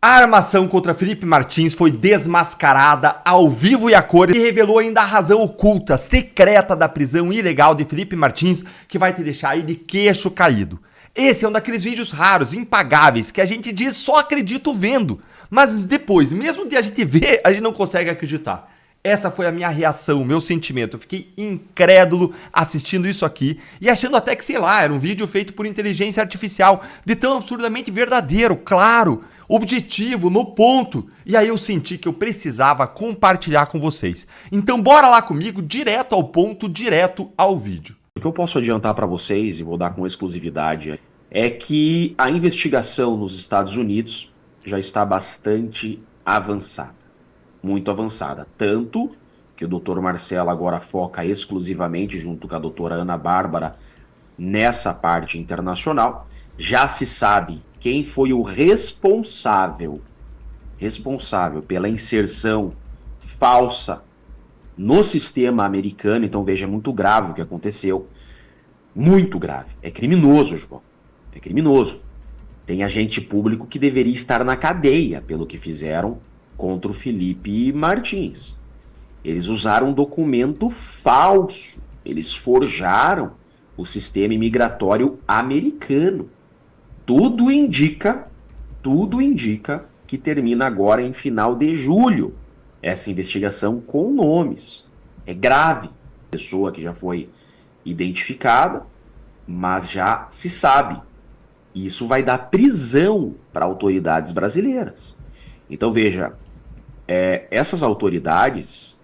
A armação contra Felipe Martins foi desmascarada ao vivo e a cores e revelou ainda a razão oculta, secreta da prisão ilegal de Felipe Martins, que vai te deixar aí de queixo caído. Esse é um daqueles vídeos raros, impagáveis, que a gente diz só acredito vendo, mas depois, mesmo de a gente ver, a gente não consegue acreditar. Essa foi a minha reação, o meu sentimento. Eu fiquei incrédulo assistindo isso aqui e achando até que, sei lá, era um vídeo feito por inteligência artificial, de tão absurdamente verdadeiro, claro, objetivo, no ponto. E aí eu senti que eu precisava compartilhar com vocês. Então bora lá comigo, direto ao ponto, direto ao vídeo. O que eu posso adiantar para vocês, e vou dar com exclusividade, é que a investigação nos Estados Unidos já está bastante avançada. Muito avançada. Tanto que o Dr. Marcelo agora foca exclusivamente, junto com a doutora Ana Bárbara, nessa parte internacional. Já se sabe quem foi o responsável pela inserção falsa no sistema americano. Então veja, é muito grave o que aconteceu. Muito grave. É criminoso, João. É criminoso. Tem agente público que deveria estar na cadeia pelo que fizeram contra o Felipe Martins. Eles usaram um documento falso. Eles forjaram o sistema imigratório americano. Tudo indica que termina agora em final de julho essa investigação com nomes. É grave. Pessoa que já foi identificada, mas já se sabe. E isso vai dar prisão para autoridades brasileiras. Então veja, essas autoridades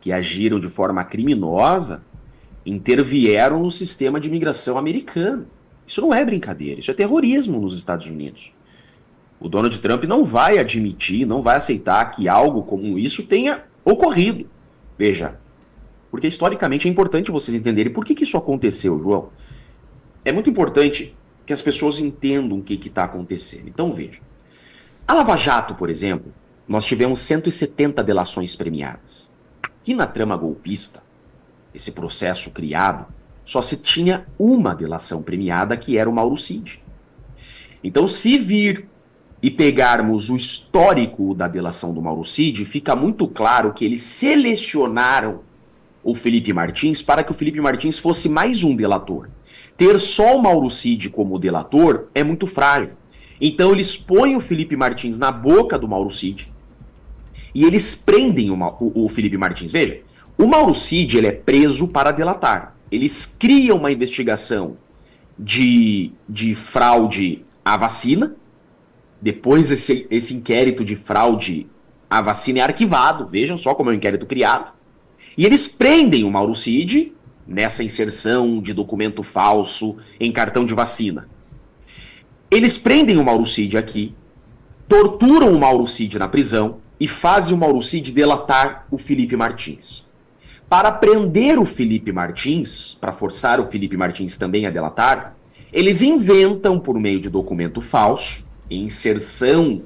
que agiram de forma criminosa intervieram no sistema de imigração americano. Isso não é brincadeira, isso é terrorismo nos Estados Unidos. O Donald Trump não vai admitir, não vai aceitar que algo como isso tenha ocorrido. Veja, porque historicamente é importante vocês entenderem por que isso aconteceu, João. É muito importante que as pessoas entendam o que está acontecendo. Então veja, a Lava Jato, por exemplo, nós tivemos 170 delações premiadas. Aqui na trama golpista, esse processo criado, só se tinha uma delação premiada, que era o Mauro Cid. Então, se vir e pegarmos o histórico da delação do Mauro Cid, fica muito claro que eles selecionaram o Felipe Martins para que o Felipe Martins fosse mais um delator. Ter só o Mauro Cid como delator é muito frágil. Então eles põem o Felipe Martins na boca do Mauro Cid e eles prendem o Felipe Martins. Veja, o Mauro Cid ele é preso para delatar. Eles criam uma investigação de fraude à vacina. Depois esse inquérito de fraude à vacina é arquivado. Vejam só como é um inquérito criado. E eles prendem o Mauro Cid nessa inserção de documento falso em cartão de vacina. Eles prendem o Mauro Cid aqui, torturam o Mauro Cid na prisão e fazem o Mauro Cid delatar o Felipe Martins. Para prender o Felipe Martins, para forçar o Felipe Martins também a delatar, eles inventam, por meio de documento falso, inserção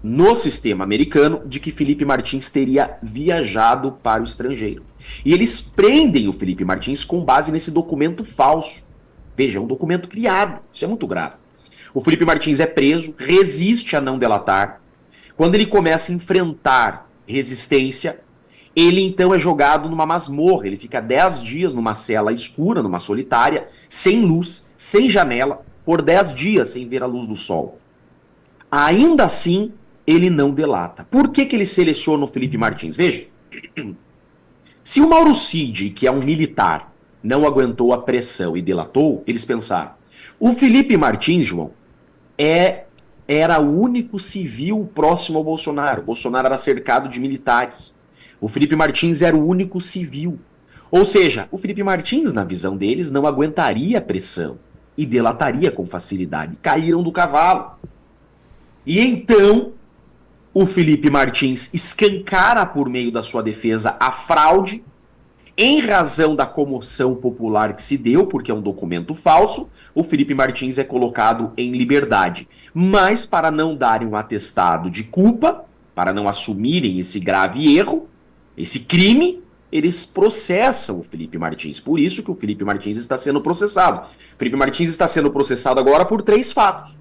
no sistema americano, de que Felipe Martins teria viajado para o estrangeiro. E eles prendem o Felipe Martins com base nesse documento falso. Veja, é um documento criado. Isso é muito grave. O Felipe Martins é preso, resiste a não delatar. Quando ele começa a enfrentar resistência, ele então é jogado numa masmorra. Ele fica 10 dias numa cela escura, numa solitária, sem luz, sem janela, por 10 dias sem ver a luz do sol. Ainda assim, ele não delata. Por que ele seleciona o Felipe Martins? Veja, se o Mauro Cid, que é um militar, não aguentou a pressão e delatou, eles pensaram, o Felipe Martins, João, era o único civil próximo ao Bolsonaro. O Bolsonaro era cercado de militares. O Felipe Martins era o único civil. Ou seja, o Felipe Martins, na visão deles, não aguentaria a pressão e delataria com facilidade. Caíram do cavalo. E então, o Felipe Martins escancara por meio da sua defesa a fraude, em razão da comoção popular que se deu, porque é um documento falso. O Felipe Martins é colocado em liberdade. Mas para não darem um atestado de culpa, para não assumirem esse grave erro, esse crime, eles processam o Felipe Martins. Por isso que o Felipe Martins está sendo processado. O Felipe Martins está sendo processado agora por 3 fatos.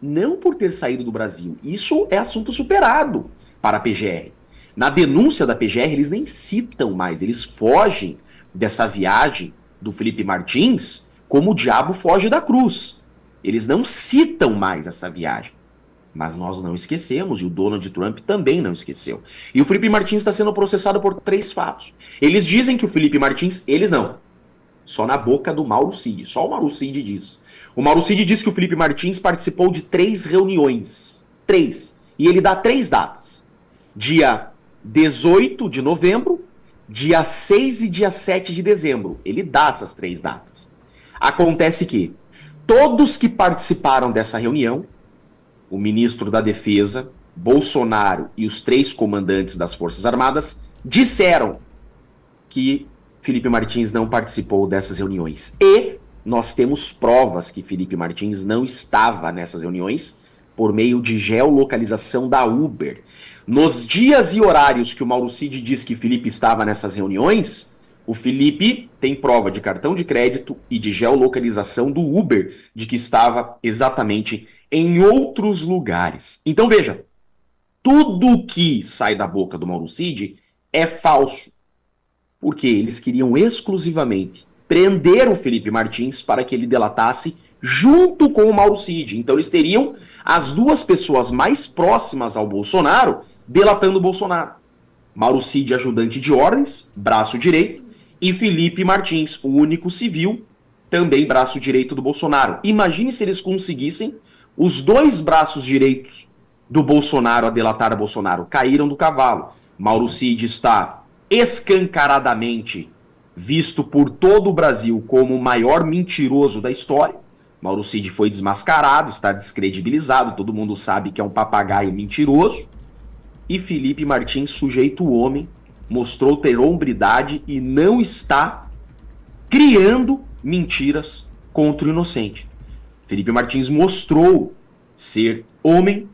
não por ter saído do Brasil. Isso é assunto superado para a PGR. Na denúncia da PGR, eles nem citam mais, eles fogem dessa viagem do Felipe Martins como o diabo foge da cruz. Eles não citam mais essa viagem. Mas nós não esquecemos, e o Donald Trump também não esqueceu. E o Felipe Martins está sendo processado por 3 fatos. Eles dizem que o Felipe Martins, eles não. Só na boca do Mauro Cid, só o Mauro Cid diz. O Mauro Cid diz que o Felipe Martins participou de 3 reuniões. 3. E ele dá 3 datas. Dia 18 de novembro, dia 6 e dia 7 de dezembro. Ele dá essas 3 datas. Acontece que todos que participaram dessa reunião, o ministro da Defesa, Bolsonaro e os 3 comandantes das Forças Armadas, disseram que Felipe Martins não participou dessas reuniões. E nós temos provas que Felipe Martins não estava nessas reuniões por meio de geolocalização da Uber. Nos dias e horários que o Mauro Cid diz que Felipe estava nessas reuniões, o Felipe tem prova de cartão de crédito e de geolocalização do Uber de que estava exatamente em outros lugares. Então veja, tudo que sai da boca do Mauro Cid é falso, porque eles queriam exclusivamente prender o Felipe Martins para que ele delatasse junto com o Mauro Cid. Então eles teriam as 2 pessoas mais próximas ao Bolsonaro delatando o Bolsonaro. Mauro Cid, ajudante de ordens, braço direito, e Felipe Martins, o único civil, também braço direito do Bolsonaro. Imagine se eles conseguissem os 2 braços direitos do Bolsonaro a delatar o Bolsonaro. Caíram do cavalo. Mauro Cid está escancaradamente visto por todo o Brasil como o maior mentiroso da história. Mauro Cid foi desmascarado, está descredibilizado, todo mundo sabe que é um papagaio mentiroso. E Felipe Martins, sujeito homem, mostrou ter hombridade e não está criando mentiras contra o inocente. Felipe Martins mostrou ser homem,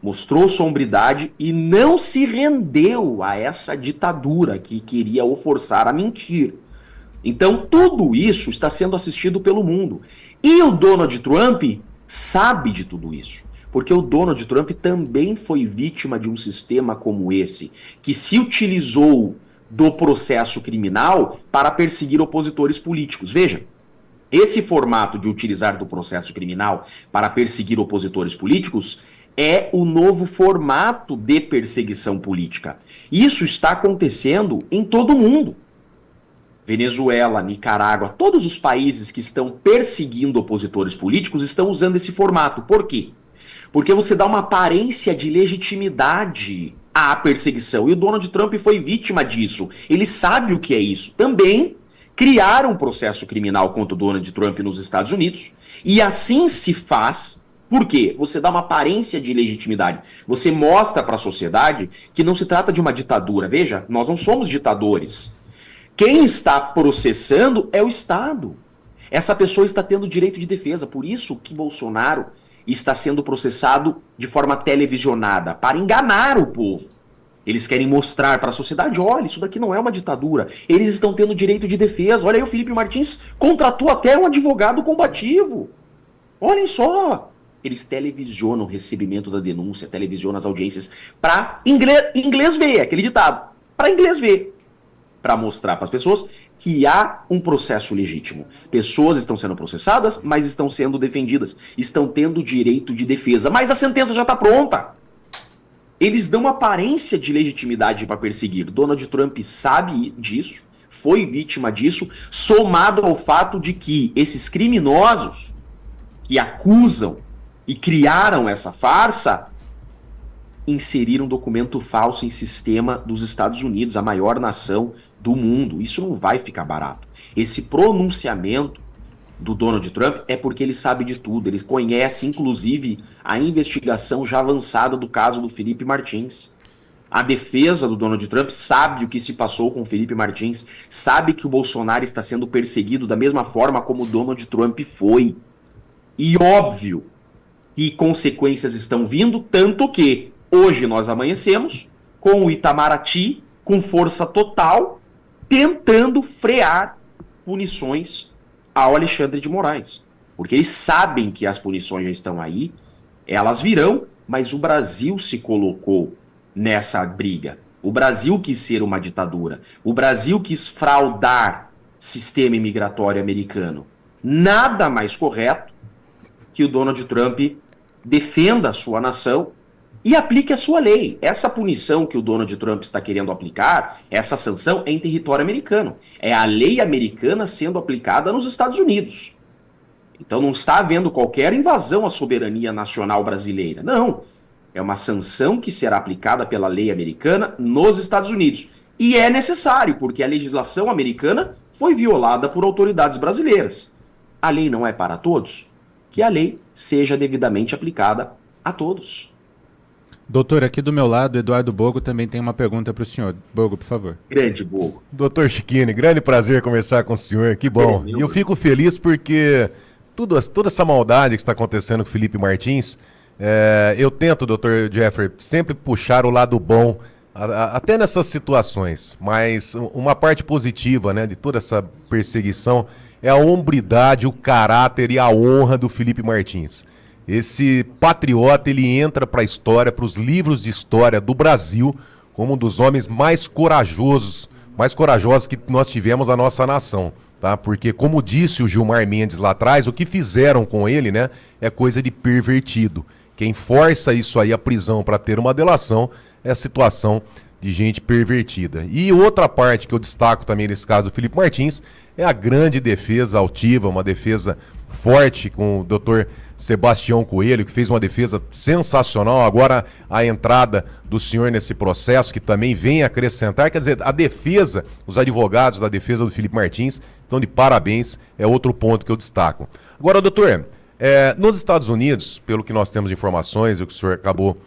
mostrou sua hombridade e não se rendeu a essa ditadura que queria o forçar a mentir. Então tudo isso está sendo assistido pelo mundo. E o Donald Trump sabe de tudo isso. Porque o Donald Trump também foi vítima de um sistema como esse, que se utilizou do processo criminal para perseguir opositores políticos. Veja, esse formato de utilizar do processo criminal para perseguir opositores políticos é o novo formato de perseguição política. Isso está acontecendo em todo o mundo. Venezuela, Nicarágua, todos os países que estão perseguindo opositores políticos estão usando esse formato. Por quê? Porque você dá uma aparência de legitimidade à perseguição. E o Donald Trump foi vítima disso. Ele sabe o que é isso. Também criaram um processo criminal contra o Donald Trump nos Estados Unidos. E assim se faz. Por quê? Você dá uma aparência de legitimidade. Você mostra para a sociedade que não se trata de uma ditadura. Veja, nós não somos ditadores. Quem está processando é o Estado. Essa pessoa está tendo direito de defesa. Por isso que Bolsonaro está sendo processado de forma televisionada, para enganar o povo. Eles querem mostrar para a sociedade, olha, isso daqui não é uma ditadura. Eles estão tendo direito de defesa. Olha aí, o Felipe Martins contratou até um advogado combativo. Olhem só. Eles televisionam o recebimento da denúncia, televisionam as audiências para inglês ver, aquele ditado. Para inglês ver. Para mostrar para as pessoas que há um processo legítimo. Pessoas estão sendo processadas, mas estão sendo defendidas. Estão tendo direito de defesa. Mas a sentença já está pronta. Eles dão aparência de legitimidade para perseguir. Donald Trump sabe disso, foi vítima disso, somado ao fato de que esses criminosos que acusam e criaram essa farsa inseriram documento falso em sistema dos Estados Unidos, a maior nação do mundo. Isso não vai ficar barato. Esse pronunciamento do Donald Trump é porque ele sabe de tudo. Ele conhece, inclusive, a investigação já avançada do caso do Felipe Martins. A defesa do Donald Trump sabe o que se passou com o Felipe Martins, sabe que o Bolsonaro está sendo perseguido da mesma forma como o Donald Trump foi. E óbvio que consequências estão vindo, tanto que hoje nós amanhecemos com o Itamaraty com força total, tentando frear punições ao Alexandre de Moraes. Porque eles sabem que as punições já estão aí Elas virão, mas o Brasil se colocou nessa briga. O Brasil quis ser uma ditadura. O Brasil quis fraudar sistema imigratório americano. Nada mais correto que o Donald Trump defenda a sua nação e aplique a sua lei. Essa punição que o Donald Trump está querendo aplicar, essa sanção, é em território americano. É a lei americana sendo aplicada nos Estados Unidos. Então não está havendo qualquer invasão à soberania nacional brasileira. Não. É uma sanção que será aplicada pela lei americana nos Estados Unidos. E é necessário, porque a legislação americana foi violada por autoridades brasileiras. A lei não é para todos? Que a lei seja devidamente aplicada a todos. Doutor, aqui do meu lado, Eduardo Bogo também tem uma pergunta para o senhor. Bogo, por favor. Grande Bogo. Doutor Chiquini, grande prazer conversar com o senhor, que bom. E eu fico feliz porque toda essa maldade que está acontecendo com o Felipe Martins, eu tento, doutor Jeffrey, sempre puxar o lado bom, até nessas situações, mas uma parte positiva, né, de toda essa perseguição é a hombridade, o caráter e a honra do Felipe Martins. Esse patriota, ele entra para a história, para os livros de história do Brasil, como um dos homens mais corajosos que nós tivemos na nossa nação, tá? Porque, como disse o Gilmar Mendes lá atrás, o que fizeram com ele, né, é coisa de pervertido. Quem força isso aí, a prisão, para ter uma delação, é a situação de gente pervertida. E outra parte que eu destaco também nesse caso do Felipe Martins é a grande defesa altiva, uma defesa forte com o doutor Sebastião Coelho, que fez uma defesa sensacional. Agora a entrada do senhor nesse processo, que também vem acrescentar, quer dizer, a defesa, os advogados da defesa do Felipe Martins estão de parabéns, é outro ponto que eu destaco. Agora, doutor, nos Estados Unidos, pelo que nós temos de informações, o que o senhor acabou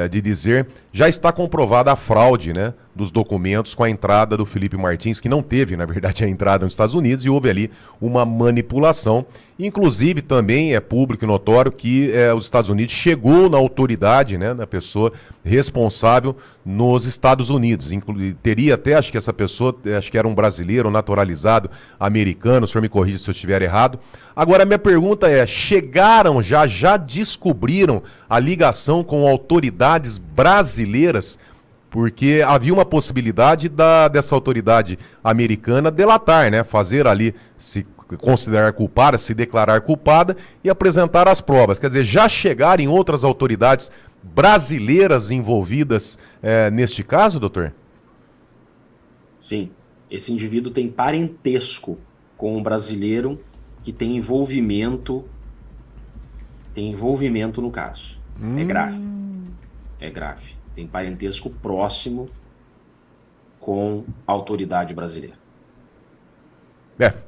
de dizer, já está comprovada a fraude, né, dos documentos com a entrada do Felipe Martins, que não teve, na verdade, a entrada nos Estados Unidos, e houve ali uma manipulação. Inclusive, também é público e notório que os Estados Unidos chegou na autoridade, né, da pessoa responsável nos Estados Unidos. Teria até, acho que essa pessoa, acho que era um brasileiro, um naturalizado americano, o senhor me corrija se eu estiver errado. Agora, minha pergunta é, já descobriram a ligação com autoridades brasileiras? Porque havia uma possibilidade dessa autoridade americana delatar, né? Fazer ali, se considerar culpada, se declarar culpada e apresentar as provas. Quer dizer, já chegaram em outras autoridades brasileiras envolvidas neste caso, doutor? Sim. Esse indivíduo tem parentesco com um brasileiro que tem envolvimento no caso. É grave. É grave. Tem parentesco próximo com a autoridade brasileira.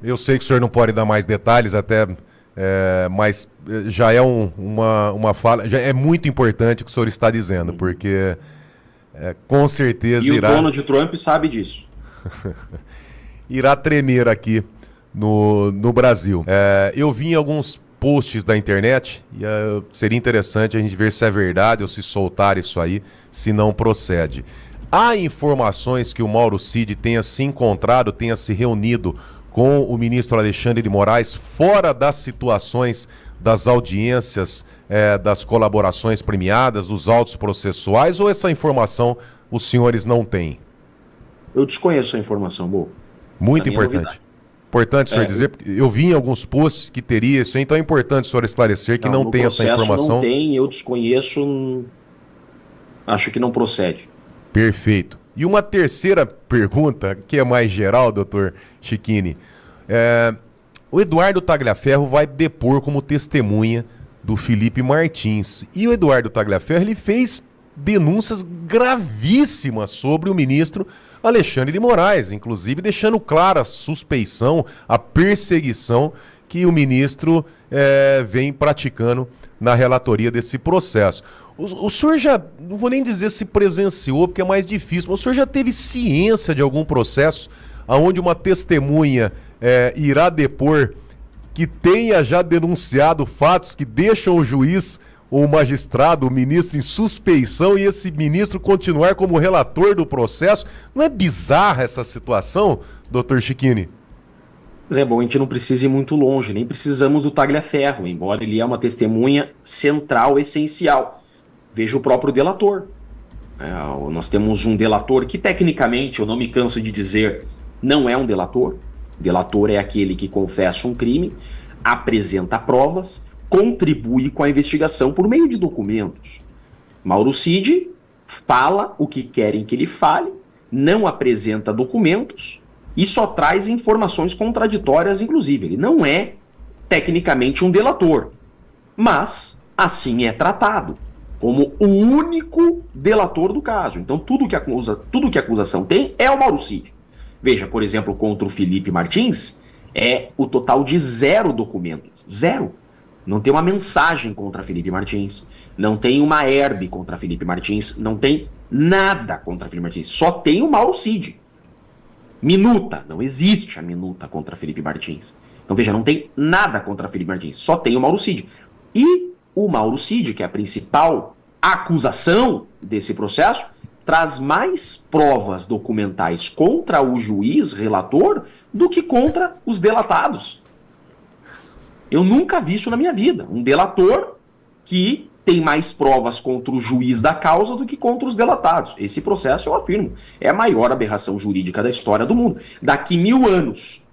Eu sei que o senhor não pode dar mais detalhes, até, mas já é uma fala, já é muito importante o que o senhor está dizendo, porque com certeza irá... E o Donald Trump sabe disso. Irá tremer aqui no Brasil. Eu vi em alguns posts da internet e seria interessante a gente ver se é verdade ou se soltar isso aí, se não procede. Há informações que o Mauro Cid tenha se encontrado, tenha se reunido com o ministro Alexandre de Moraes fora das situações das audiências, das colaborações premiadas, dos autos processuais, ou essa informação os senhores não têm? Eu desconheço a informação, Bo. Muito importante. Importante o senhor dizer, porque eu vi em alguns posts que teria isso, então é importante o senhor esclarecer que não tem essa informação. Não tem, eu desconheço, acho que não procede. Perfeito. E uma terceira pergunta, que é mais geral, doutor Chiquini. O Eduardo Tagliaferro vai depor como testemunha do Felipe Martins. E o Eduardo Tagliaferro, ele fez denúncias gravíssimas sobre o ministro Alexandre de Moraes, inclusive deixando clara a suspeição, a perseguição que o ministro vem praticando na relatoria desse processo. O senhor já, não vou nem dizer se presenciou, porque é mais difícil, mas o senhor já teve ciência de algum processo onde uma testemunha irá depor que tenha já denunciado fatos que deixam o juiz ou o magistrado, o ministro, em suspeição e esse ministro continuar como relator do processo? Não é bizarra essa situação, doutor Chiquini? Mas é bom, a gente não precisa ir muito longe, nem precisamos do Tagliaferro, embora ele é uma testemunha central, essencial. Veja o próprio delator. Nós temos um delator que, tecnicamente, eu não me canso de dizer, não é um delator. Delator é aquele que confessa um crime, apresenta provas, contribui com a investigação por meio de documentos. Mauro Cid fala o que querem que ele fale, não apresenta documentos e só traz informações contraditórias, inclusive. Ele não é tecnicamente um delator, mas assim é tratado, como o único delator do caso. Então tudo que a acusação tem é o Mauro Cid. Veja, por exemplo, contra o Felipe Martins, é o total de 0 documentos. 0. Não tem uma mensagem contra Felipe Martins, não tem uma herb contra Felipe Martins, não tem nada contra Felipe Martins, só tem o Mauro Cid. Minuta, não existe a minuta contra Felipe Martins. Então veja, não tem nada contra Felipe Martins, só tem o Mauro Cid. E o Mauro Cid, que é a principal acusação desse processo, traz mais provas documentais contra o juiz relator do que contra os delatados. Eu nunca vi isso na minha vida. Um delator que tem mais provas contra o juiz da causa do que contra os delatados. Esse processo, eu afirmo, é a maior aberração jurídica da história do mundo. Daqui 1000 anos,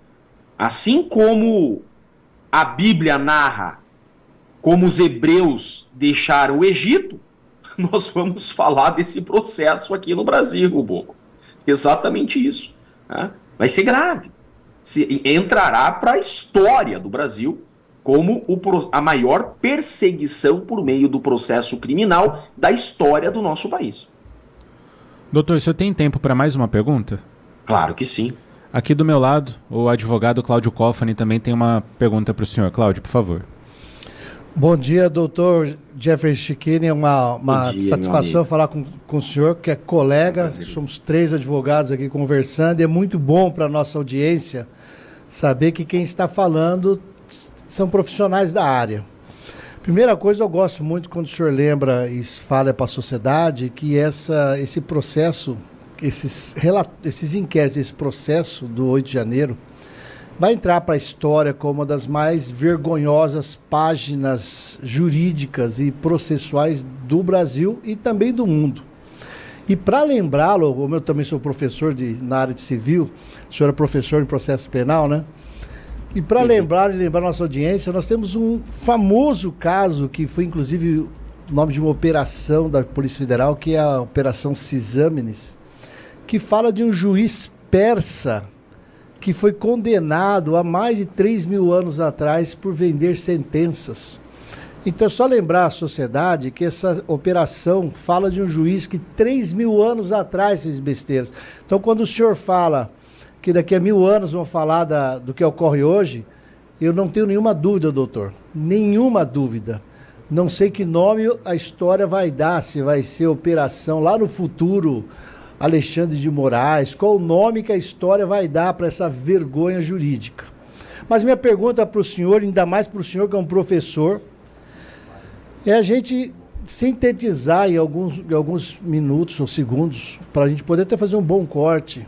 assim como a Bíblia narra como os hebreus deixaram o Egito, nós vamos falar desse processo aqui no Brasil, Bogo. Exatamente isso. Né? Vai ser grave. Entrará para a história do Brasil como a maior perseguição por meio do processo criminal da história do nosso país. Doutor, o senhor tem tempo para mais uma pergunta? Claro que sim. Aqui do meu lado, o advogado Cláudio Cofani também tem uma pergunta para o senhor. Cláudio, por favor. Bom dia, doutor Jeffrey Chikini. É uma dia, satisfação falar com o senhor, que é colega. Somos 3 advogados aqui conversando. E é muito bom para a nossa audiência saber que quem está falando são profissionais da área. Primeira coisa, eu gosto muito quando o senhor lembra e fala para a sociedade que esse processo, esses inquéritos, esse processo do 8 de janeiro, vai entrar para a história como uma das mais vergonhosas páginas jurídicas e processuais do Brasil e também do mundo. E para lembrá-lo, como eu também sou professor na área de civil, o senhor é professor em processo penal, né? E para lembrar a nossa audiência, nós temos um famoso caso que foi inclusive o nome de uma operação da Polícia Federal, que é a Operação Cisâmenes, que fala de um juiz persa que foi condenado há mais de 3.000 anos atrás por vender sentenças. Então é só lembrar à sociedade que essa operação fala de um juiz que 3.000 anos atrás fez besteiras. Então quando o senhor fala que daqui a 1000 anos vão falar do que ocorre hoje, eu não tenho nenhuma dúvida, doutor. Nenhuma dúvida. Não sei que nome a história vai dar, se vai ser operação lá no futuro, Alexandre de Moraes, qual o nome que a história vai dar para essa vergonha jurídica. Mas minha pergunta para o senhor, ainda mais para o senhor que é um professor, é a gente sintetizar em alguns minutos ou segundos, para a gente poder até fazer um bom corte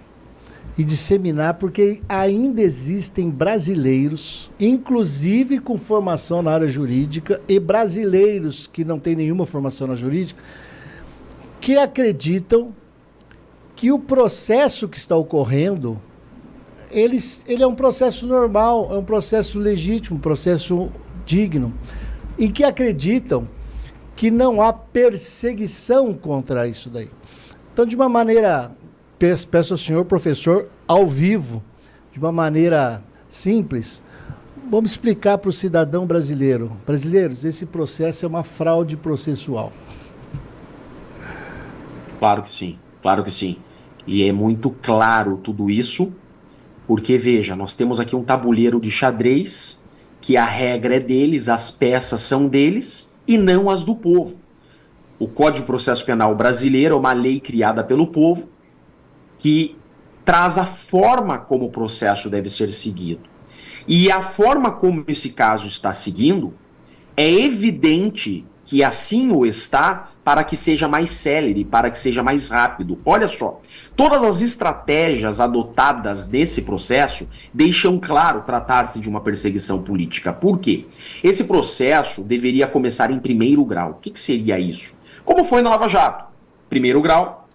e disseminar, porque ainda existem brasileiros, inclusive com formação na área jurídica, e brasileiros que não têm nenhuma formação na jurídica, que acreditam que o processo que está ocorrendo, ele é um processo normal, é um processo legítimo, um processo digno, e que acreditam que não há perseguição contra isso daí. Então, de uma maneira, peço ao senhor professor, ao vivo, de uma maneira simples, vamos explicar para o cidadão brasileiro. Brasileiros, esse processo é uma fraude processual. Claro que sim, claro que sim. E é muito claro tudo isso, porque, veja, nós temos aqui um tabuleiro de xadrez, que a regra é deles, as peças são deles e não as do povo. O Código de Processo Penal brasileiro é uma lei criada pelo povo que traz a forma como o processo deve ser seguido. E a forma como esse caso está seguindo é evidente que assim o está para que seja mais célere, para que seja mais rápido. Olha só, todas as estratégias adotadas nesse processo deixam claro tratar-se de uma perseguição política. Por quê? Esse processo deveria começar em primeiro grau. O que seria isso? Como foi na Lava Jato? Primeiro grau,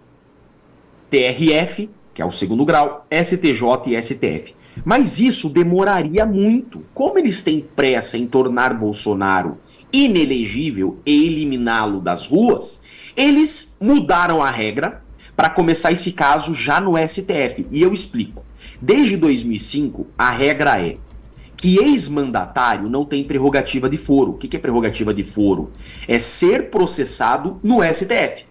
TRF, que é o segundo grau, STJ e STF. Mas isso demoraria muito. Como eles têm pressa em tornar Bolsonaro inelegível e eliminá-lo das ruas, eles mudaram a regra para começar esse caso já no STF. E eu explico. Desde 2005, a regra é que ex-mandatário não tem prerrogativa de foro. O que é prerrogativa de foro? É ser processado no STF.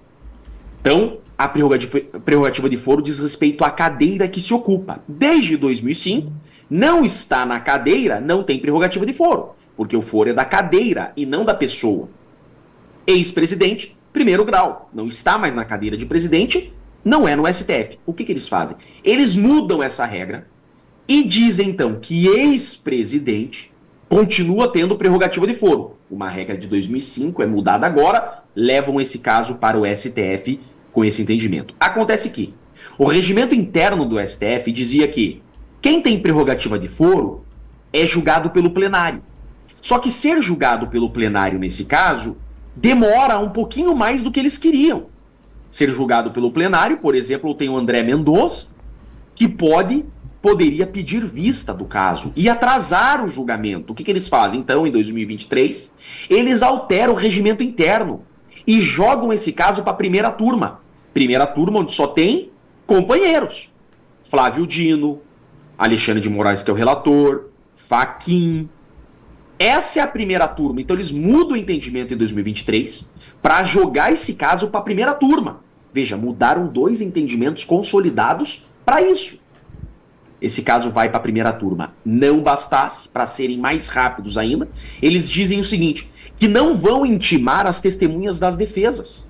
Então, a prerrogativa de foro diz respeito à cadeira que se ocupa. Desde 2005, não está na cadeira, não tem prerrogativa de foro. Porque o foro é da cadeira e não da pessoa. Ex-presidente, primeiro grau. Não está mais na cadeira de presidente, não é no STF. O que eles fazem? Eles mudam essa regra e dizem, então, que ex-presidente continua tendo prerrogativa de foro. Uma regra de 2005 é mudada agora, levam esse caso para o STF com esse entendimento. Acontece que o regimento interno do STF dizia que quem tem prerrogativa de foro é julgado pelo plenário. Só que ser julgado pelo plenário nesse caso demora um pouquinho mais do que eles queriam. Ser julgado pelo plenário, por exemplo, tem o André Mendonça, que poderia pedir vista do caso e atrasar o julgamento. O que eles fazem, então, em 2023? Eles alteram o regimento interno e jogam esse caso para a primeira turma. Primeira turma onde só tem companheiros. Flávio Dino, Alexandre de Moraes, que é o relator, Fachin. Essa é a primeira turma. Então eles mudam o entendimento em 2023 para jogar esse caso para a primeira turma. Veja, mudaram 2 entendimentos consolidados para isso. Esse caso vai para a primeira turma. Não bastasse, para serem mais rápidos ainda, eles dizem o seguinte, que não vão intimar as testemunhas das defesas.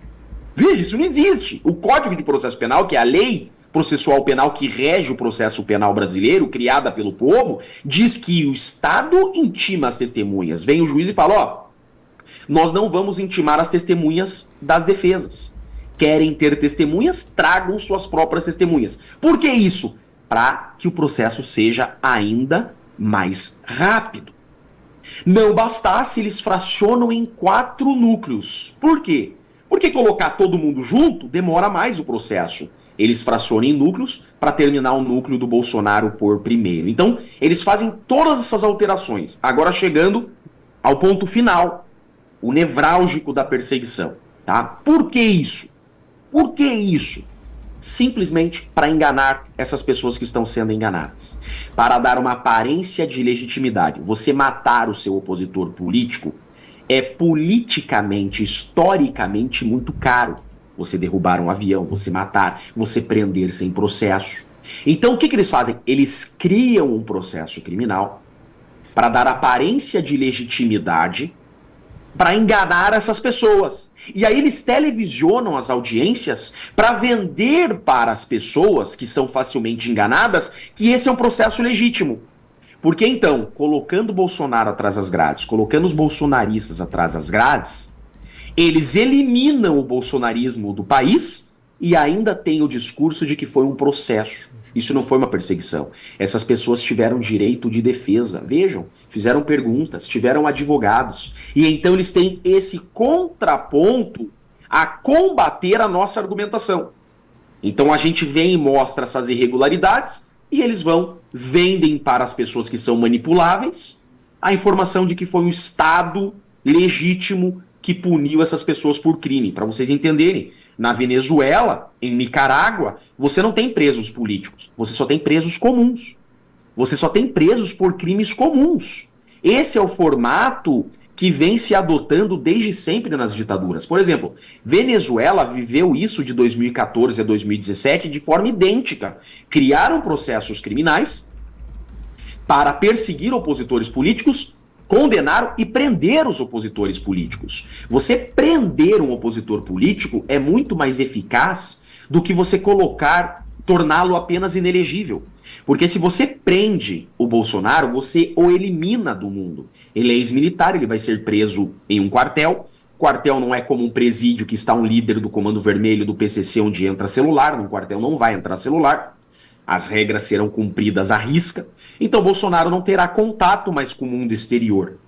Veja, isso não existe. O Código de Processo Penal, que é a lei processual penal que rege o processo penal brasileiro, criada pelo povo, diz que o Estado intima as testemunhas. Vem o juiz e fala, ó, nós não vamos intimar as testemunhas das defesas. Querem ter testemunhas? Tragam suas próprias testemunhas. Por que isso? Para que o processo seja ainda mais rápido. Não bastasse, eles fracionam em 4 núcleos. Por quê? Porque colocar todo mundo junto demora mais o processo. Eles fracionam em núcleos para terminar o núcleo do Bolsonaro por primeiro. Então, eles fazem todas essas alterações. Agora chegando ao ponto final, o nevrálgico da perseguição. Tá? Por que isso? Por que isso? Simplesmente para enganar essas pessoas que estão sendo enganadas. Para dar uma aparência de legitimidade. Você matar o seu opositor político é politicamente, historicamente muito caro. Você derrubar um avião, você matar, você prender sem processo. Então o que eles fazem? Eles criam um processo criminal para dar aparência de legitimidade, para enganar essas pessoas. E aí eles televisionam as audiências para vender para as pessoas que são facilmente enganadas que esse é um processo legítimo. Porque então, colocando Bolsonaro atrás das grades, colocando os bolsonaristas atrás das grades, eles eliminam o bolsonarismo do país e ainda tem o discurso de que foi um processo. Isso não foi uma perseguição. Essas pessoas tiveram direito de defesa. Vejam, fizeram perguntas, tiveram advogados. E então eles têm esse contraponto a combater a nossa argumentação. Então a gente vem e mostra essas irregularidades e eles vendem para as pessoas que são manipuláveis a informação de que foi um Estado legítimo que puniu essas pessoas por crime. Para vocês entenderem, na Venezuela, em Nicarágua, você não tem presos políticos, você só tem presos comuns. Você só tem presos por crimes comuns. Esse é o formato que vem se adotando desde sempre nas ditaduras. Por exemplo, Venezuela viveu isso de 2014 a 2017 de forma idêntica. Criaram processos criminais para perseguir opositores políticos, condenaram e prenderam os opositores políticos. Você prender um opositor político é muito mais eficaz do que você torná-lo apenas inelegível. Porque se você prende o Bolsonaro, você o elimina do mundo. Ele é ex-militar, ele vai ser preso em um quartel, Quartel não é como um presídio que está um líder do Comando Vermelho do PCC onde entra celular. No quartel não vai entrar celular. As regras serão cumpridas à risca. Então Bolsonaro não terá contato mais com o mundo exterior.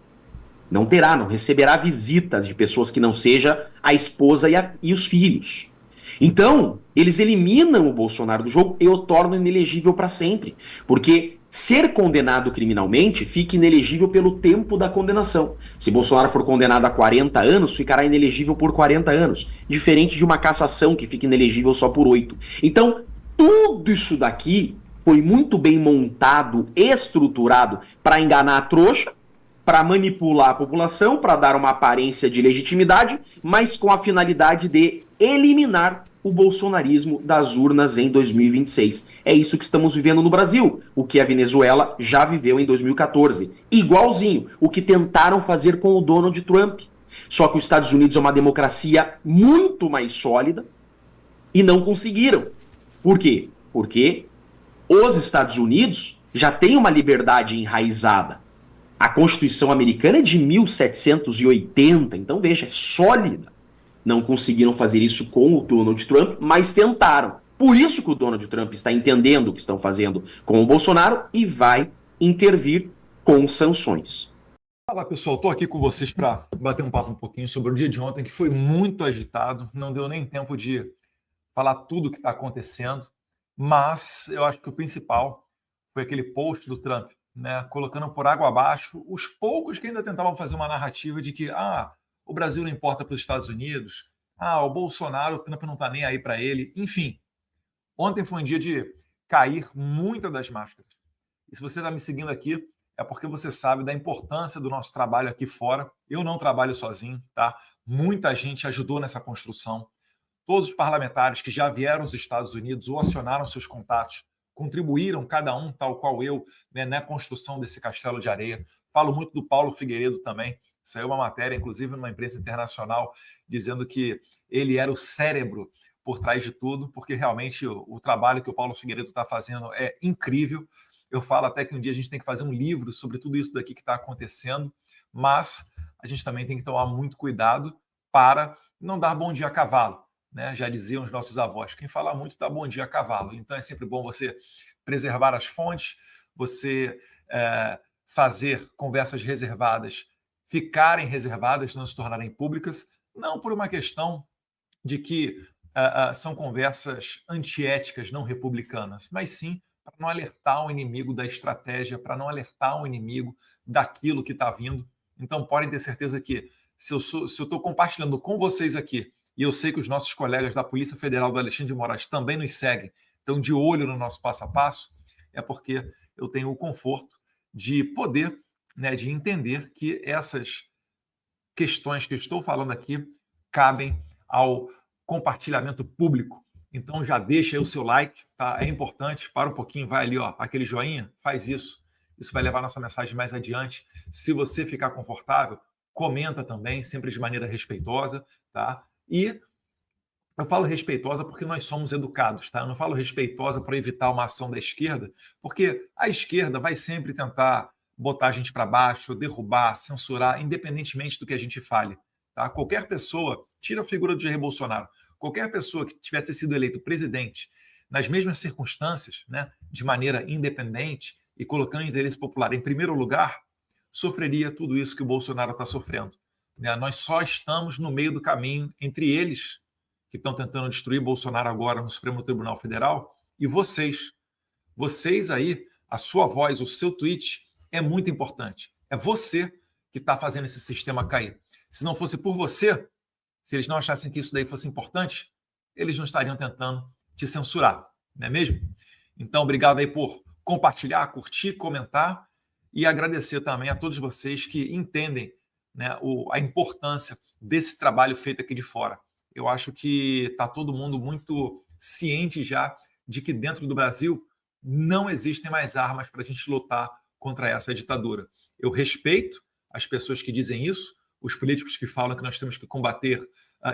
Não terá, não receberá visitas de pessoas que não seja a esposa e os filhos. Então, eles eliminam o Bolsonaro do jogo e o tornam inelegível para sempre. Porque ser condenado criminalmente fica inelegível pelo tempo da condenação. Se Bolsonaro for condenado a 40 anos, ficará inelegível por 40 anos. Diferente de uma cassação que fica inelegível só por 8. Então, tudo isso daqui foi muito bem montado, estruturado para enganar a trouxa, para manipular a população, para dar uma aparência de legitimidade, mas com a finalidade de eliminar o bolsonarismo das urnas em 2026. É isso que estamos vivendo no Brasil, o que a Venezuela já viveu em 2014. Igualzinho, o que tentaram fazer com o Donald Trump. Só que os Estados Unidos é uma democracia muito mais sólida e não conseguiram. Por quê? Porque os Estados Unidos já têm uma liberdade enraizada. A Constituição americana é de 1780, então veja, é sólida. Não conseguiram fazer isso com o Donald Trump, mas tentaram. Por isso que o Donald Trump está entendendo o que estão fazendo com o Bolsonaro e vai intervir com sanções. Fala pessoal, estou aqui com vocês para bater um papo um pouquinho sobre o dia de ontem, que foi muito agitado, não deu nem tempo de falar tudo o que está acontecendo, mas eu acho que o principal foi aquele post do Trump, né, colocando por água abaixo os poucos que ainda tentavam fazer uma narrativa de que o Brasil não importa para os Estados Unidos, o Bolsonaro, o Trump não está nem aí para ele, enfim. Ontem foi um dia de cair muitas das máscaras. E se você está me seguindo aqui, é porque você sabe da importância do nosso trabalho aqui fora. Eu não trabalho sozinho, tá? Muita gente ajudou nessa construção. Todos os parlamentares que já vieram aos Estados Unidos ou acionaram seus contatos contribuíram, cada um, tal qual eu, né, na construção desse castelo de areia. Falo muito do Paulo Figueiredo também. Saiu uma matéria, inclusive, numa imprensa internacional, dizendo que ele era o cérebro por trás de tudo, porque realmente o trabalho que o Paulo Figueiredo está fazendo é incrível. Eu falo até que um dia a gente tem que fazer um livro sobre tudo isso daqui que está acontecendo, mas a gente também tem que tomar muito cuidado para não dar bom dia a cavalo. Né? Já diziam os nossos avós, quem fala muito dá bom dia a cavalo. Então é sempre bom você preservar as fontes, você fazer conversas reservadas ficarem reservadas, não se tornarem públicas, não por uma questão de que são conversas antiéticas, não republicanas, mas sim para não alertar o inimigo da estratégia, para não alertar o inimigo daquilo que está vindo. Então podem ter certeza que se eu estou compartilhando com vocês aqui, e eu sei que os nossos colegas da Polícia Federal do Alexandre de Moraes também nos seguem, estão de olho no nosso passo a passo, é porque eu tenho o conforto de poder, né, de entender que essas questões que eu estou falando aqui cabem ao compartilhamento público. Então já deixa aí o seu like, tá? É importante, para um pouquinho, vai ali, ó, aquele joinha, faz isso. Isso vai levar nossa mensagem mais adiante. Se você ficar confortável, comenta também, sempre de maneira respeitosa, tá? E eu falo respeitosa porque nós somos educados, tá? Eu não falo respeitosa para evitar uma ação da esquerda, porque a esquerda vai sempre tentar botar a gente para baixo, derrubar, censurar, independentemente do que a gente fale. Tá? Qualquer pessoa, tira a figura do Jair Bolsonaro, qualquer pessoa que tivesse sido eleito presidente nas mesmas circunstâncias, né, de maneira independente e colocando o interesse popular em primeiro lugar, sofreria tudo isso que o Bolsonaro está sofrendo. Né? Nós só estamos no meio do caminho entre eles, que estão tentando destruir Bolsonaro agora no Supremo Tribunal Federal, e vocês. Vocês aí, a sua voz, o seu tweet é muito importante. É você que está fazendo esse sistema cair. Se não fosse por você, se eles não achassem que isso daí fosse importante, eles não estariam tentando te censurar, não é mesmo? Então, obrigado aí por compartilhar, curtir, comentar e agradecer também a todos vocês que entendem, né, a importância desse trabalho feito aqui de fora. Eu acho que está todo mundo muito ciente já de que dentro do Brasil não existem mais armas para a gente lutar contra essa ditadura. Eu respeito as pessoas que dizem isso, os políticos que falam que nós temos que combater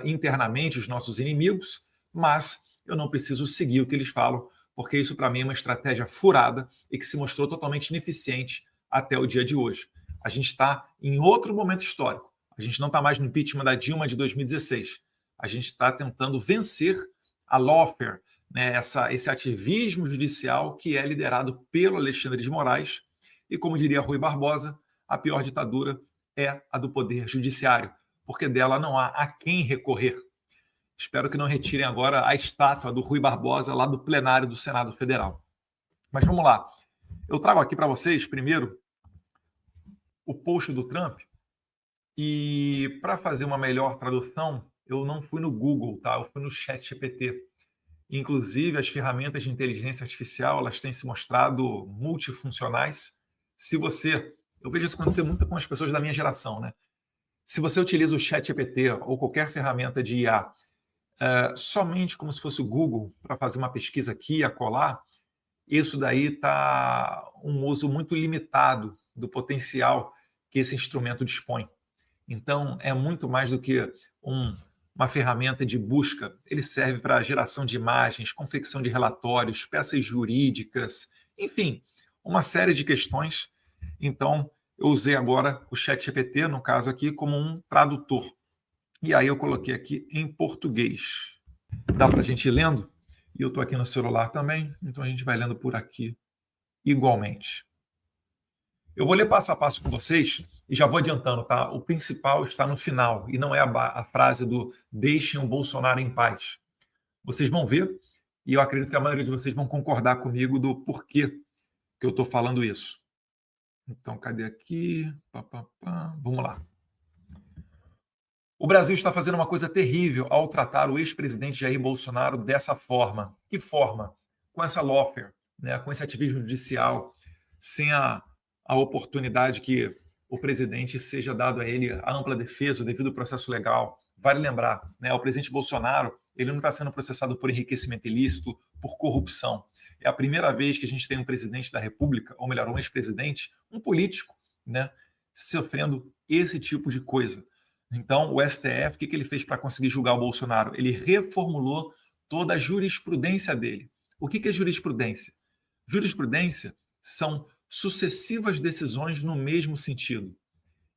internamente os nossos inimigos, mas eu não preciso seguir o que eles falam, porque isso para mim é uma estratégia furada e que se mostrou totalmente ineficiente até o dia de hoje. A gente está em outro momento histórico. A gente não está mais no impeachment da Dilma de 2016. A gente está tentando vencer a lawfare, né, esse ativismo judicial que é liderado pelo Alexandre de Moraes. E, como diria Rui Barbosa, a pior ditadura é a do poder judiciário, porque dela não há a quem recorrer. Espero que não retirem agora a estátua do Rui Barbosa lá do plenário do Senado Federal. Mas vamos lá. Eu trago aqui para vocês, primeiro, o post do Trump. E para fazer uma melhor tradução, eu não fui no Google, tá? Eu fui no ChatGPT. Inclusive, as ferramentas de inteligência artificial, elas têm se mostrado multifuncionais. Eu vejo isso acontecer muito com as pessoas da minha geração, né? Se você utiliza o ChatGPT ou qualquer ferramenta de IA somente como se fosse o Google para fazer uma pesquisa aqui, acolá, isso daí está um uso muito limitado do potencial que esse instrumento dispõe. Então, é muito mais do que uma ferramenta de busca. Ele serve para geração de imagens, confecção de relatórios, peças jurídicas, enfim, uma série de questões. Então, eu usei agora o ChatGPT, no caso aqui, como um tradutor. E aí eu coloquei aqui em português. Dá para a gente ir lendo? E eu estou aqui no celular também, então a gente vai lendo por aqui igualmente. Eu vou ler passo a passo com vocês e já vou adiantando, tá? O principal está no final e não é a frase do deixem o Bolsonaro em paz. Vocês vão ver e eu acredito que a maioria de vocês vão concordar comigo do porquê que eu estou falando isso. Então, cadê aqui? Vamos lá. O Brasil está fazendo uma coisa terrível ao tratar o ex-presidente Jair Bolsonaro dessa forma. Que forma? Com essa lawfare, né? Com esse ativismo judicial, sem a oportunidade que o presidente seja dado a ele a ampla defesa, o devido processo legal. Vale lembrar, né? O presidente Bolsonaro, ele não está sendo processado por enriquecimento ilícito, por corrupção. É a primeira vez que a gente tem um presidente da República, ou melhor, um ex-presidente, um político, né, sofrendo esse tipo de coisa. Então, o STF, o que ele fez para conseguir julgar o Bolsonaro? Ele reformulou toda a jurisprudência dele. O que é jurisprudência? Jurisprudência são sucessivas decisões no mesmo sentido.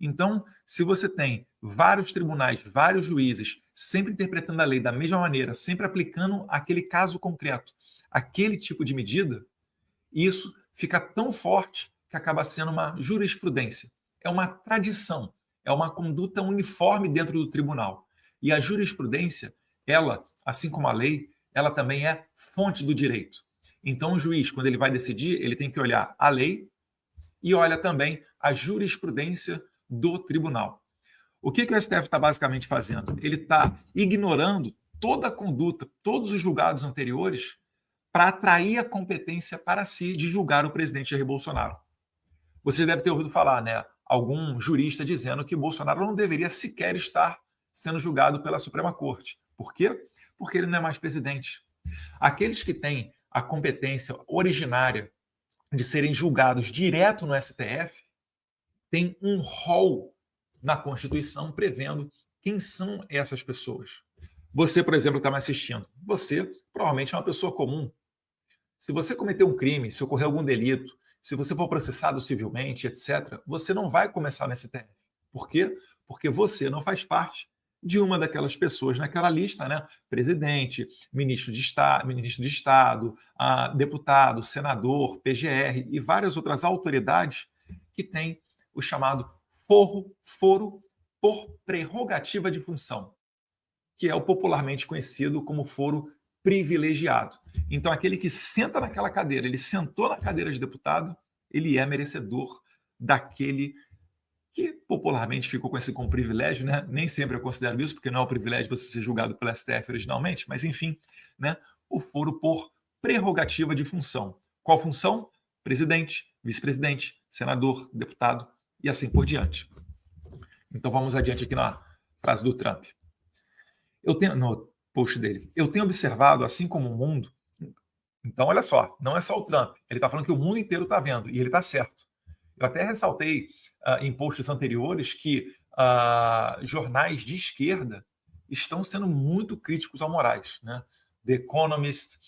Então, se você tem vários tribunais, vários juízes, sempre interpretando a lei da mesma maneira, sempre aplicando aquele caso concreto, aquele tipo de medida, isso fica tão forte que acaba sendo uma jurisprudência. É uma tradição, é uma conduta uniforme dentro do tribunal. E a jurisprudência, ela, assim como a lei, ela também é fonte do direito. Então, o juiz, quando ele vai decidir, ele tem que olhar a lei e olha também a jurisprudência do tribunal. O que o STF está basicamente fazendo? Ele está ignorando toda a conduta, todos os julgados anteriores, para atrair a competência para si de julgar o presidente Jair Bolsonaro. Você deve ter ouvido falar, né? Algum jurista dizendo que Bolsonaro não deveria sequer estar sendo julgado pela Suprema Corte. Por quê? Porque ele não é mais presidente. Aqueles que têm a competência originária de serem julgados direto no STF têm um rol na Constituição prevendo quem são essas pessoas. Você, por exemplo, que está me assistindo, você provavelmente é uma pessoa comum. Se você cometer um crime, se ocorrer algum delito, se você for processado civilmente, etc., você não vai começar no STF. Por quê? Porque você não faz parte de uma daquelas pessoas naquela lista, né? Presidente, ministro de Estado, deputado, senador, PGR e várias outras autoridades que têm o chamado foro por prerrogativa de função, que é o popularmente conhecido como foro privilegiado. Então, aquele que senta naquela cadeira, ele sentou na cadeira de deputado, ele é merecedor daquele que popularmente ficou conhecido como privilégio, né? Nem sempre eu considero isso, porque não é o privilégio você ser julgado pelo STF originalmente, mas enfim, né? O foro por prerrogativa de função. Qual função? Presidente, vice-presidente, senador, deputado e assim por diante. Então vamos adiante aqui na frase do Trump. No post dele. Eu tenho observado, assim como o mundo. Então, olha só, não é só o Trump. Ele está falando que o mundo inteiro está vendo, e ele está certo. Eu até ressaltei em posts anteriores que jornais de esquerda estão sendo muito críticos ao Moraes, né? The Economist,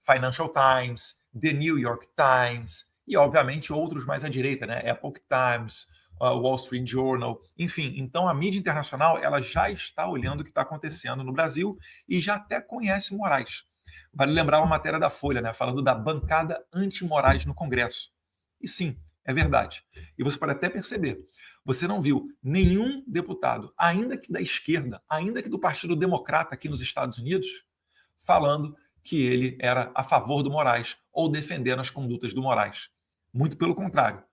Financial Times, The New York Times e, obviamente, outros mais à direita, né? Epoch Times, Wall Street Journal, enfim. Então, a mídia internacional ela já está olhando o que está acontecendo no Brasil e já até conhece Moraes. Vale lembrar uma matéria da Folha, né, falando da bancada anti-Moraes no Congresso. E sim, é verdade. E você pode até perceber, você não viu nenhum deputado, ainda que da esquerda, ainda que do Partido Democrata aqui nos Estados Unidos, falando que ele era a favor do Moraes ou defendendo as condutas do Moraes. Muito pelo contrário.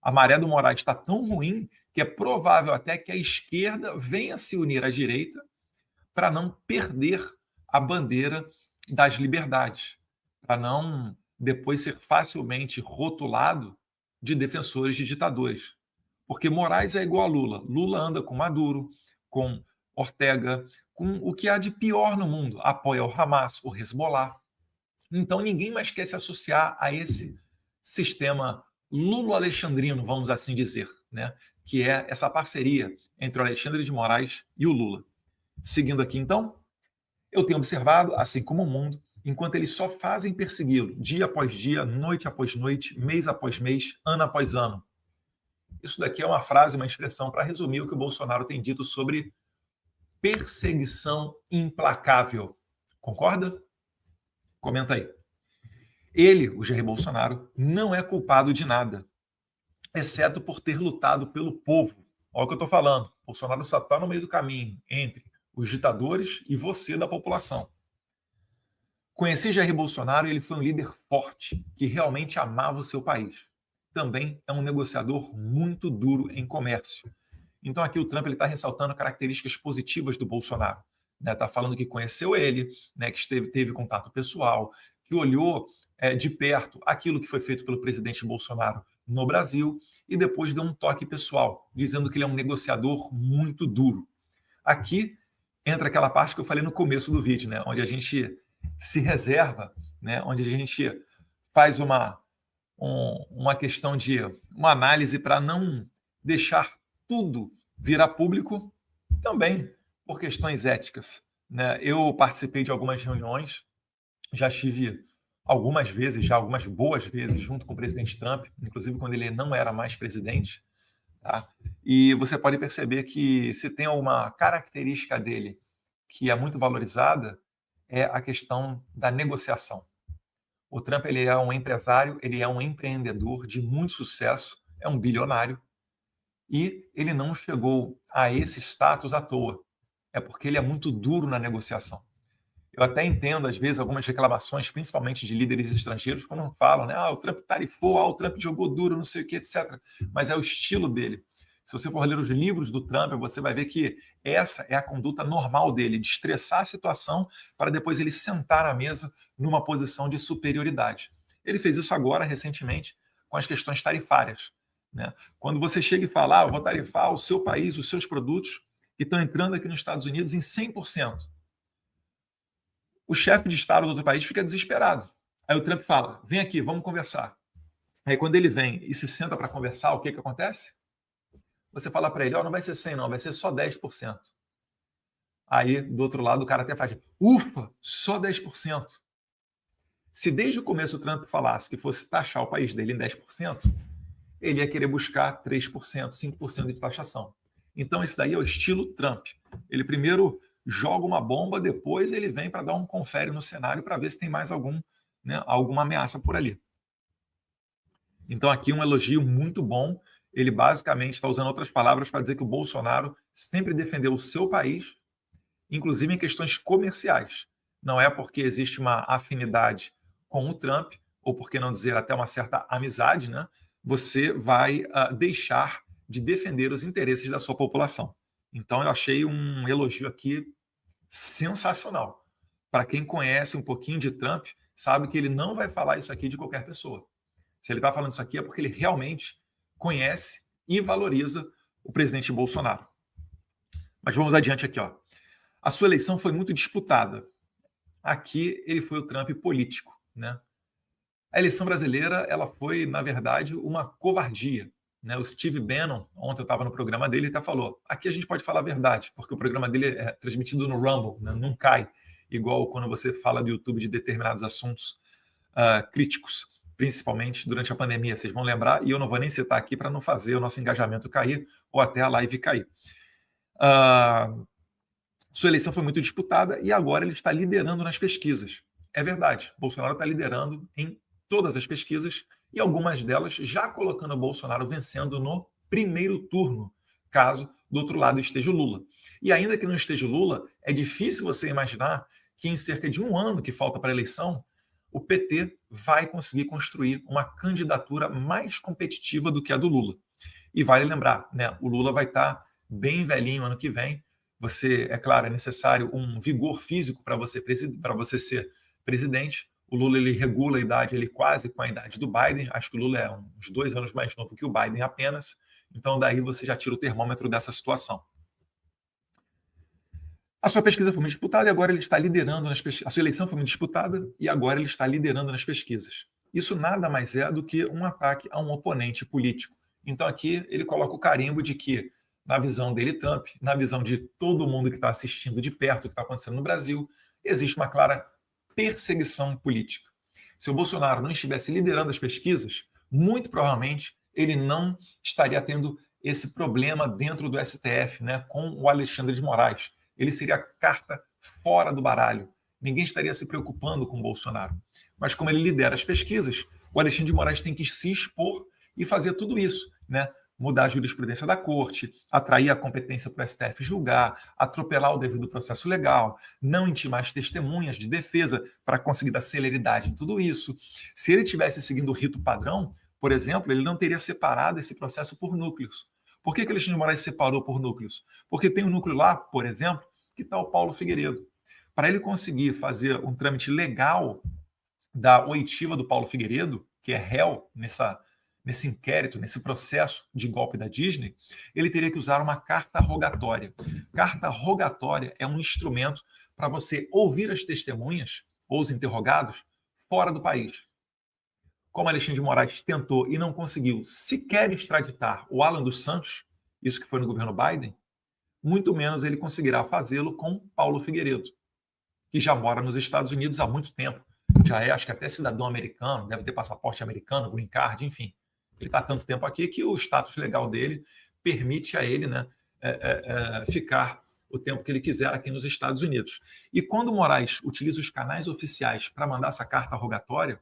A maré do Moraes está tão ruim que é provável até que a esquerda venha se unir à direita para não perder a bandeira das liberdades, para não depois ser facilmente rotulado de defensores de ditadores. Porque Moraes é igual a Lula. Lula anda com Maduro, com Ortega, com o que há de pior no mundo. Apoia o Hamas, o Hezbollah. Então ninguém mais quer se associar a esse sistema lulo-alexandrino, vamos assim dizer, né? Que é essa parceria entre o Alexandre de Moraes e o Lula. Seguindo aqui, então, eu tenho observado, assim como o mundo, enquanto eles só fazem persegui-lo, dia após dia, noite após noite, mês após mês, ano após ano. Isso daqui é uma frase, uma expressão para resumir o que o Bolsonaro tem dito sobre perseguição implacável. Concorda? Comenta aí. Ele, o Jair Bolsonaro, não é culpado de nada, exceto por ter lutado pelo povo. Olha o que eu estou falando. Bolsonaro só está no meio do caminho entre os ditadores e você da população. Conheci Jair Bolsonaro e ele foi um líder forte, que realmente amava o seu país. Também é um negociador muito duro em comércio. Então aqui o Trump está ressaltando características positivas do Bolsonaro. Está falando que conheceu ele, né, que teve contato pessoal, que olhou de perto aquilo que foi feito pelo presidente Bolsonaro no Brasil e depois deu um toque pessoal, dizendo que ele é um negociador muito duro. Aqui entra aquela parte que eu falei no começo do vídeo, né, onde a gente se reserva, né, onde a gente faz uma questão de uma análise para não deixar tudo virar público, também por questões éticas, né? Eu participei de algumas reuniões, já estive algumas vezes, já algumas boas vezes, junto com o presidente Trump, inclusive quando ele não era mais presidente, tá? E você pode perceber que se tem uma característica dele que é muito valorizada, é a questão da negociação. O Trump ele é um empresário, ele é um empreendedor de muito sucesso, é um bilionário, e ele não chegou a esse status à toa. É porque ele é muito duro na negociação. Eu até entendo, às vezes, algumas reclamações, principalmente de líderes estrangeiros, quando falam, né? O Trump tarifou, o Trump jogou duro, não sei o que, etc. Mas é o estilo dele. Se você for ler os livros do Trump, você vai ver que essa é a conduta normal dele, de estressar a situação para depois ele sentar à mesa numa posição de superioridade. Ele fez isso agora, recentemente, com as questões tarifárias, né? Quando você chega e fala, eu vou tarifar o seu país, os seus produtos que estão entrando aqui nos Estados Unidos em 100%. O chefe de Estado do outro país fica desesperado. Aí o Trump fala, vem aqui, vamos conversar. Aí quando ele vem e se senta para conversar, o que acontece? Você fala para ele, não vai ser 100 não, vai ser só 10%. Aí, do outro lado, o cara até faz, ufa, só 10%. Se desde o começo o Trump falasse que fosse taxar o país dele em 10%, ele ia querer buscar 3%, 5% de taxação. Então, esse daí é o estilo Trump. Ele primeiro joga uma bomba, depois ele vem para dar um confere no cenário para ver se tem mais alguma ameaça por ali. Então, aqui um elogio muito bom. Ele basicamente está usando outras palavras para dizer que o Bolsonaro sempre defendeu o seu país, inclusive em questões comerciais. Não é porque existe uma afinidade com o Trump, ou por que não dizer até uma certa amizade, né? Você vai deixar de defender os interesses da sua população. Então, eu achei um elogio aqui sensacional. Para quem conhece um pouquinho de Trump, sabe que ele não vai falar isso aqui de qualquer pessoa. Se ele está falando isso aqui é porque ele realmente conhece e valoriza o presidente Bolsonaro. Mas vamos adiante aqui, ó. A sua eleição foi muito disputada. Aqui ele foi o Trump político, né? A eleição brasileira, ela foi, na verdade, uma covardia, né? O Steve Bannon, ontem eu estava no programa dele, ele até falou, aqui a gente pode falar a verdade, porque o programa dele é transmitido no Rumble, né? Não cai, igual quando você fala do YouTube de determinados assuntos críticos. principalmente durante a pandemia, vocês vão lembrar, e eu não vou nem citar aqui para não fazer o nosso engajamento cair ou até a live cair. Sua eleição foi muito disputada e agora ele está liderando nas pesquisas. É verdade, Bolsonaro está liderando em todas as pesquisas e algumas delas já colocando o Bolsonaro vencendo no primeiro turno, caso do outro lado esteja o Lula. E ainda que não esteja o Lula, é difícil você imaginar que em cerca de um ano que falta para a eleição, o PT vai conseguir construir uma candidatura mais competitiva do que a do Lula. E vale lembrar, né, o Lula vai estar bem velhinho ano que vem. É claro, é necessário um vigor físico para você ser presidente. O Lula ele regula a idade, ele quase com a idade do Biden. Acho que o Lula é uns 2 anos mais novo que o Biden apenas. Então daí você já tira o termômetro dessa situação. A sua pesquisa foi muito disputada e agora ele está liderando nas pesquisas. A sua eleição foi muito disputada e agora ele está liderando nas pesquisas. Isso nada mais é do que um ataque a um oponente político. Então aqui ele coloca o carimbo de que, na visão dele, Trump, na visão de todo mundo que está assistindo de perto o que está acontecendo no Brasil, existe uma clara perseguição política. Se o Bolsonaro não estivesse liderando as pesquisas, muito provavelmente ele não estaria tendo esse problema dentro do STF, né, com o Alexandre de Moraes. Ele seria carta fora do baralho. Ninguém estaria se preocupando com o Bolsonaro. Mas como ele lidera as pesquisas, o Alexandre de Moraes tem que se expor e fazer tudo isso, né? Mudar a jurisprudência da corte, atrair a competência para o STF julgar, atropelar o devido processo legal, não intimar as testemunhas de defesa para conseguir dar celeridade em tudo isso. Se ele tivesse seguindo o rito padrão, por exemplo, ele não teria separado esse processo por núcleos. Por que o Alexandre de Moraes separou por núcleos? Porque tem um núcleo lá, por exemplo, que está o Paulo Figueiredo. Para ele conseguir fazer um trâmite legal da oitiva do Paulo Figueiredo, que é réu nesse inquérito, nesse processo de golpe da Disney, ele teria que usar uma carta rogatória. Carta rogatória é um instrumento para você ouvir as testemunhas ou os interrogados fora do país. Como Alexandre de Moraes tentou e não conseguiu sequer extraditar o Alan dos Santos, isso que foi no governo Biden, muito menos ele conseguirá fazê-lo com Paulo Figueiredo, que já mora nos Estados Unidos há muito tempo. Já é, acho que até cidadão americano, deve ter passaporte americano, green card, enfim. Ele está há tanto tempo aqui que o status legal dele permite a ele, né, ficar o tempo que ele quiser aqui nos Estados Unidos. E quando o Moraes utiliza os canais oficiais para mandar essa carta rogatória,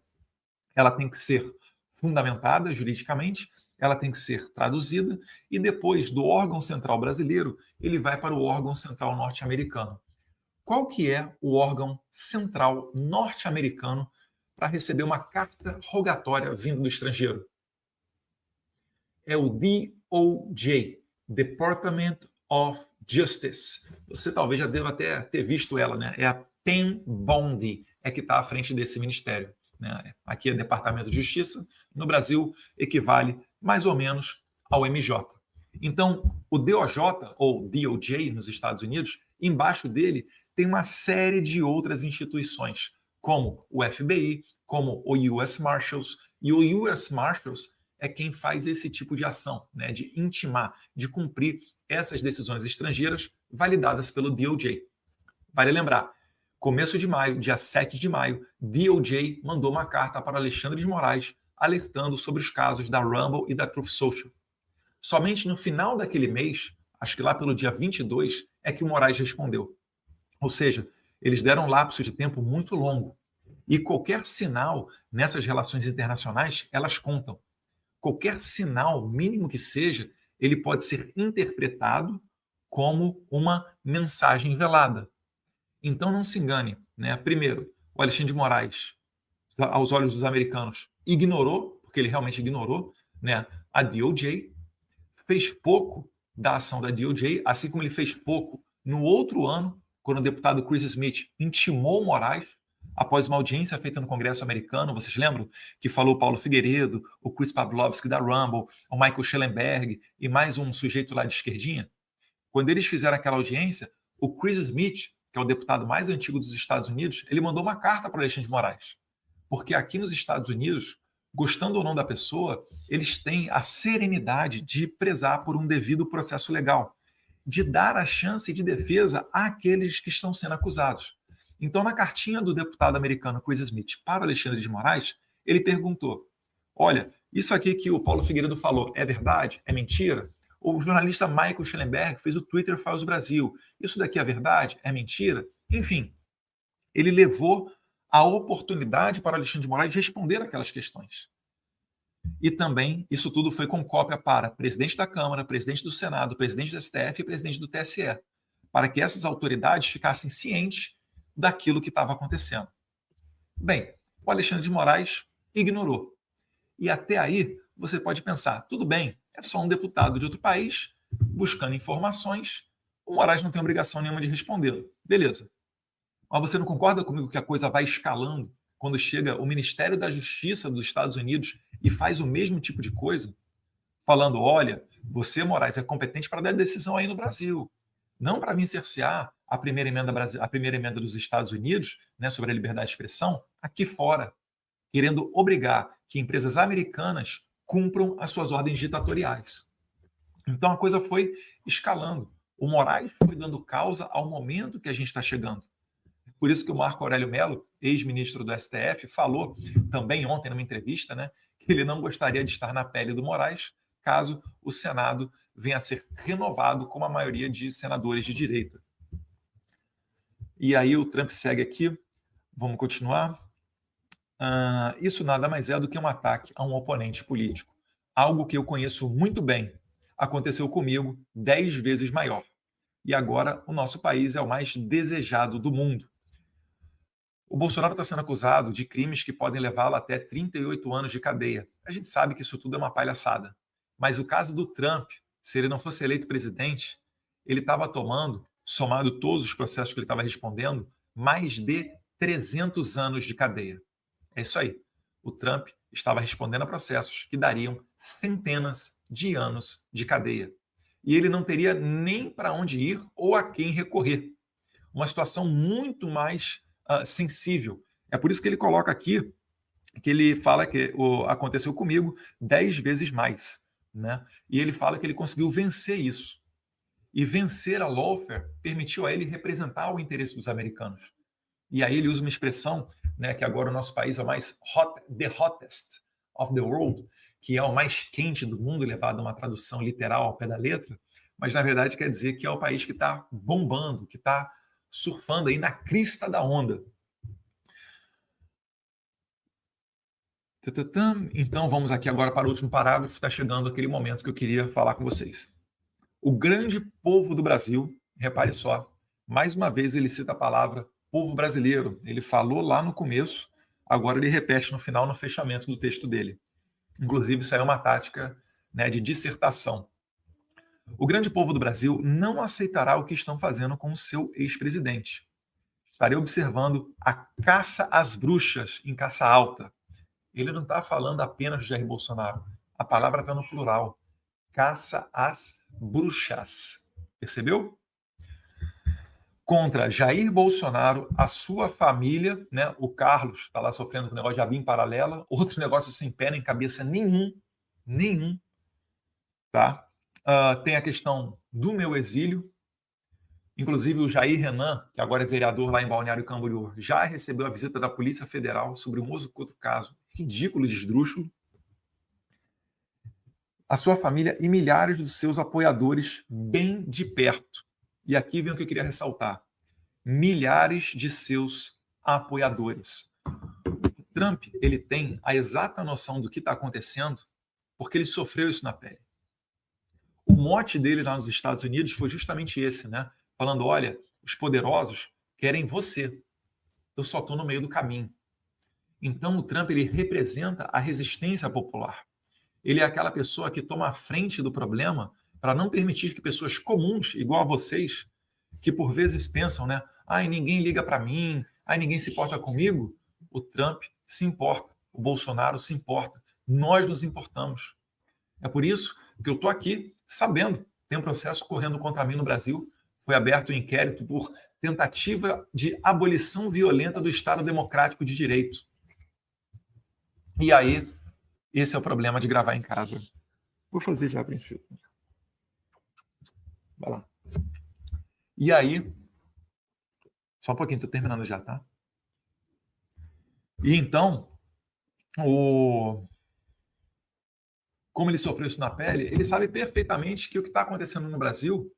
ela tem que ser fundamentada juridicamente, ela tem que ser traduzida e depois do órgão central brasileiro, ele vai para o órgão central norte-americano. Qual que é o órgão central norte-americano para receber uma carta rogatória vindo do estrangeiro? É o DOJ, Department of Justice. Você talvez já deva até ter visto ela, né? É a Pam Bondi, que está à frente desse ministério. Né? Aqui é Departamento de Justiça, no Brasil equivale mais ou menos ao MJ. Então, o DOJ, ou DOJ nos Estados Unidos, embaixo dele tem uma série de outras instituições, como o FBI, como o US Marshals, e o US Marshals é quem faz esse tipo de ação, né, de intimar, de cumprir essas decisões estrangeiras validadas pelo DOJ. Vale lembrar, começo de maio, dia 7 de maio, DOJ mandou uma carta para Alexandre de Moraes alertando sobre os casos da Rumble e da Truth Social. Somente no final daquele mês, acho que lá pelo dia 22, é que o Moraes respondeu. Ou seja, eles deram um lapso de tempo muito longo. E qualquer sinal nessas relações internacionais, elas contam. Qualquer sinal, mínimo que seja, ele pode ser interpretado como uma mensagem velada. Então não se engane, né? Primeiro, o Alexandre de Moraes, aos olhos dos americanos, ignorou, porque ele realmente ignorou, né, a DOJ, fez pouco da ação da DOJ, assim como ele fez pouco no outro ano, quando o deputado Chris Smith intimou Moraes, após uma audiência feita no Congresso americano, vocês lembram? Que falou Paulo Figueiredo, o Chris Pavlovski da Rumble, o Michael Schellenberg e mais um sujeito lá de esquerdinha. Quando eles fizeram aquela audiência, o Chris Smith, que é o deputado mais antigo dos Estados Unidos, ele mandou uma carta para Alexandre de Moraes. Porque aqui nos Estados Unidos, gostando ou não da pessoa, eles têm a serenidade de prezar por um devido processo legal, de dar a chance de defesa àqueles que estão sendo acusados. Então, na cartinha do deputado americano Chris Smith para Alexandre de Moraes, Ele perguntou, olha, isso aqui que o Paulo Figueiredo falou é verdade? É mentira? O jornalista Michael Schellenberg fez o Twitter Files Brasil. Isso daqui é verdade? É mentira? Enfim, ele levou a oportunidade para Alexandre de Moraes responder aquelas questões. E também, isso tudo foi com cópia para presidente da Câmara, presidente do Senado, presidente do STF e presidente do TSE, para que essas autoridades ficassem cientes daquilo que estava acontecendo. Bem, o Alexandre de Moraes ignorou. E até aí, você pode pensar, tudo bem, é só um deputado de outro país buscando informações, o Moraes não tem obrigação nenhuma de respondê-lo. Beleza. Mas você não concorda comigo que a coisa vai escalando quando chega o Ministério da Justiça dos Estados Unidos e faz o mesmo tipo de coisa? Falando, olha, você, Moraes, é competente para dar decisão aí no Brasil. Não para vir cercear a primeira emenda dos Estados Unidos, né, sobre a liberdade de expressão, aqui fora, querendo obrigar que empresas americanas cumpram as suas ordens ditatoriais. Então a coisa foi escalando. O Moraes foi dando causa ao momento que a gente está chegando. Por isso que o Marco Aurélio Mello, ex-ministro do STF, falou também ontem numa entrevista, né, que ele não gostaria de estar na pele do Moraes caso o Senado venha a ser renovado com a maioria de senadores de direita. E aí o Trump segue aqui. Vamos continuar. Isso nada mais é do que um ataque a um oponente político. Algo que eu conheço muito bem. Aconteceu comigo 10 vezes maior. E agora o nosso país é o mais desejado do mundo. O Bolsonaro está sendo acusado de crimes que podem levá-lo até 38 anos de cadeia. A gente sabe que isso tudo é uma palhaçada. Mas o caso do Trump, se ele não fosse eleito presidente, ele estava tomando, somado todos os processos que ele estava respondendo, mais de 300 anos de cadeia. É isso aí. O Trump estava respondendo a processos que dariam centenas de anos de cadeia. E ele não teria nem para onde ir ou a quem recorrer. Uma situação muito mais sensível. É por isso que ele coloca aqui que ele fala que aconteceu comigo 10 vezes mais. Né? E ele fala que ele conseguiu vencer isso. E vencer a lawfare permitiu a ele representar o interesse dos americanos. E aí ele usa uma expressão, né, que agora o nosso país é o mais the hottest of the world, que é o mais quente do mundo, levado a uma tradução literal ao pé da letra, mas na verdade quer dizer que é o país que está bombando, que está surfando aí na crista da onda. Então vamos aqui agora para o último parágrafo, está chegando aquele momento que eu queria falar com vocês. O grande povo do Brasil, repare só, mais uma vez ele cita a palavra povo brasileiro. Ele falou lá no começo, agora ele repete no final, no fechamento do texto dele. Inclusive, isso aí é uma tática, né, de dissertação. O grande povo do Brasil não aceitará o que estão fazendo com o seu ex-presidente. Estarei observando a caça às bruxas em caça alta. Ele não está falando apenas de Jair Bolsonaro. A palavra está no plural. Caça às bruxas. Percebeu? Contra Jair Bolsonaro, a sua família, né? O Carlos está lá sofrendo com o negócio de ABIN paralela, outro negócio sem pé nem cabeça nenhum, tá? Tem a questão do meu exílio, inclusive o Jair Renan, que agora é vereador lá em Balneário Camboriú, já recebeu a visita da Polícia Federal sobre um outro caso ridículo de esdrúxulo. A sua família e milhares dos seus apoiadores bem de perto. E aqui vem o que eu queria ressaltar. Milhares de seus apoiadores. O Trump, ele tem a exata noção do que está acontecendo porque ele sofreu isso na pele. O mote dele lá nos Estados Unidos foi justamente esse, né? Falando, olha, os poderosos querem você. Eu só estou no meio do caminho. Então o Trump, ele representa a resistência popular. Ele é aquela pessoa que toma a frente do problema para não permitir que pessoas comuns, igual a vocês, que por vezes pensam, né? Ai, ninguém liga para mim, ai, ninguém se importa comigo. O Trump se importa, o Bolsonaro se importa, nós nos importamos. É por isso que eu estou aqui sabendo, tem um processo correndo contra mim no Brasil, foi aberto um inquérito por tentativa de abolição violenta do Estado Democrático de Direito. E aí, esse é o problema de gravar em casa. Vou fazer já, princesa. Vai lá. E aí, só um pouquinho, estou terminando já, tá? E então, como ele sofreu isso na pele, ele sabe perfeitamente que o que está acontecendo no Brasil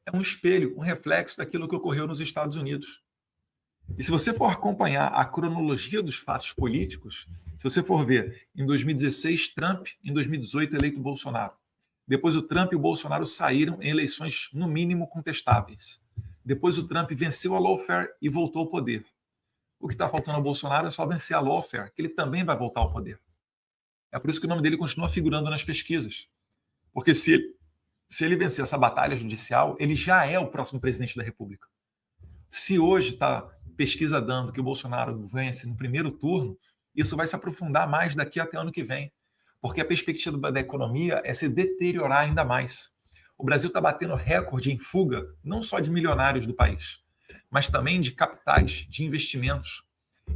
é um espelho, um reflexo daquilo que ocorreu nos Estados Unidos. E se você for acompanhar a cronologia dos fatos políticos, se você for ver, em 2016, Trump, em 2018, eleito Bolsonaro. Depois o Trump e o Bolsonaro saíram em eleições, no mínimo, contestáveis. Depois o Trump venceu a lawfare e voltou ao poder. O que está faltando ao Bolsonaro é só vencer a lawfare, que ele também vai voltar ao poder. É por isso que o nome dele continua figurando nas pesquisas. Porque se ele vencer essa batalha judicial, ele já é o próximo presidente da República. Se hoje está pesquisa dando que o Bolsonaro vence no primeiro turno, isso vai se aprofundar mais daqui até ano que vem, porque a perspectiva da economia é se deteriorar ainda mais. O Brasil está batendo recorde em fuga, não só de milionários do país, mas também de capitais, de investimentos.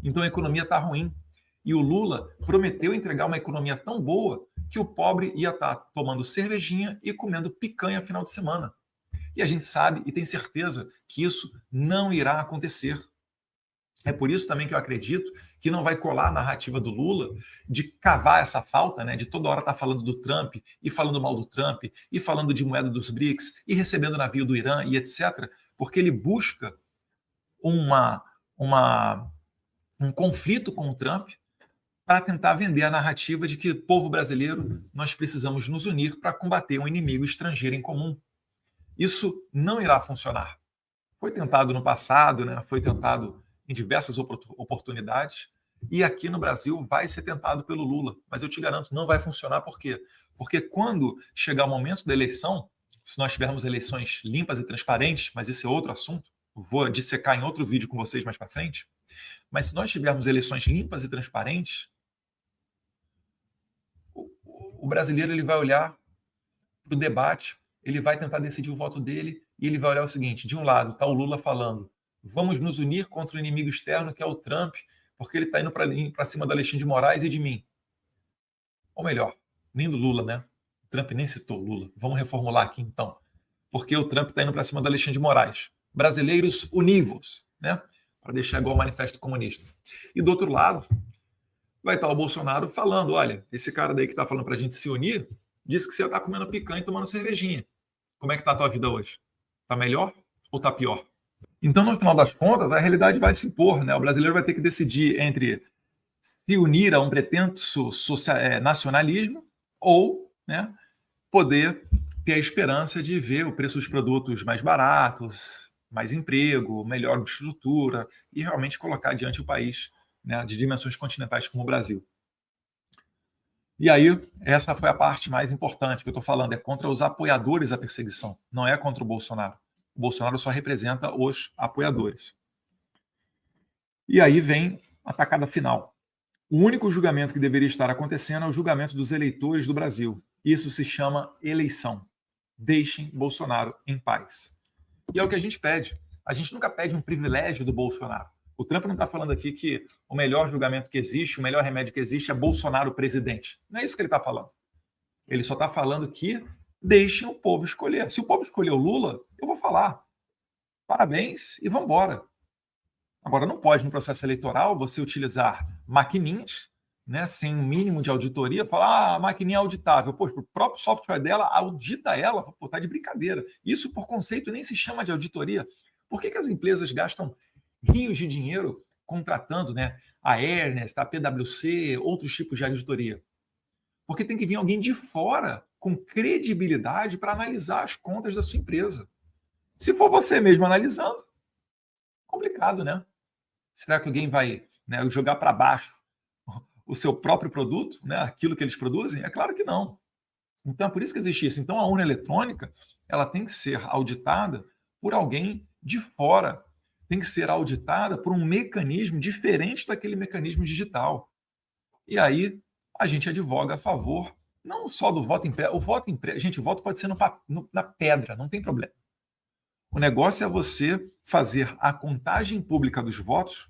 Então a economia está ruim. E o Lula prometeu entregar uma economia tão boa que o pobre ia estar tomando cervejinha e comendo picanha final de semana. E a gente sabe e tem certeza que isso não irá acontecer. É por isso também que eu acredito que não vai colar a narrativa do Lula de cavar essa falta, né, de toda hora estar falando do Trump e falando mal do Trump e falando de moeda dos BRICS e recebendo navio do Irã e etc., porque ele busca um conflito com o Trump para tentar vender a narrativa de que, povo brasileiro, nós precisamos nos unir para combater um inimigo estrangeiro em comum. Isso não irá funcionar. Foi tentado no passado, né? Foi tentado em diversas oportunidades, e aqui no Brasil vai ser tentado pelo Lula. Mas eu te garanto, não vai funcionar. Por quê? Porque quando chegar o momento da eleição, se nós tivermos eleições limpas e transparentes, mas esse é outro assunto, vou dissecar em outro vídeo com vocês mais para frente, mas se nós tivermos eleições limpas e transparentes, o brasileiro ele vai olhar para o debate, ele vai tentar decidir o voto dele e ele vai olhar o seguinte: de um lado está o Lula falando, vamos nos unir contra o inimigo externo que é o Trump, porque ele está indo para cima do Alexandre de Moraes e de mim. Ou melhor, nem do Lula, né? O Trump nem citou Lula. Vamos reformular aqui então. Porque o Trump está indo para cima do Alexandre de Moraes. Brasileiros univos, né? Para deixar igual o Manifesto Comunista. E do outro lado, vai estar o Bolsonaro falando, olha, esse cara daí que está falando para a gente se unir, disse que você está comendo picanha e tomando cervejinha. Como é que está a tua vida hoje? Está melhor ou está pior? Então, no final das contas, a realidade vai se impor, né? O brasileiro vai ter que decidir entre se unir a um pretenso nacionalismo ou, né, poder ter a esperança de ver o preço dos produtos mais baratos, mais emprego, melhor estrutura e realmente colocar diante o país, né, de dimensões continentais como o Brasil. E aí, essa foi a parte mais importante que eu estou falando, é contra os apoiadores da perseguição, não é contra o Bolsonaro. O Bolsonaro só representa os apoiadores. E aí vem a tacada final. O único julgamento que deveria estar acontecendo é o julgamento dos eleitores do Brasil. Isso se chama eleição. Deixem Bolsonaro em paz. E é o que a gente pede. A gente nunca pede um privilégio do Bolsonaro. O Trump não está falando aqui que o melhor julgamento que existe, o melhor remédio que existe é Bolsonaro presidente. Não é isso que ele está falando. Ele só está falando que deixem o povo escolher. Se o povo escolher o Lula, eu vou falar parabéns e vamos embora. Agora, não pode, no processo eleitoral, você utilizar maquininhas, né, sem um mínimo de auditoria, falar, a maquininha é auditável. Pô, o próprio software dela audita ela, pô, tá de brincadeira. Isso, por conceito, nem se chama de auditoria. Por que as empresas gastam rios de dinheiro contratando, né, a Ernest, a PwC, outros tipos de auditoria? Porque tem que vir alguém de fora com credibilidade para analisar as contas da sua empresa. Se for você mesmo analisando, complicado, né? Será que alguém vai, né, jogar para baixo o seu próprio produto, né, aquilo que eles produzem? É claro que não. Então, é por isso que existe isso. Então, a urna eletrônica ela tem que ser auditada por alguém de fora. Tem que ser auditada por um mecanismo diferente daquele mecanismo digital. E aí, a gente advoga a favor, não só do voto impresso. O voto impresso, gente, o voto pode ser na pedra, não tem problema. O negócio é você fazer a contagem pública dos votos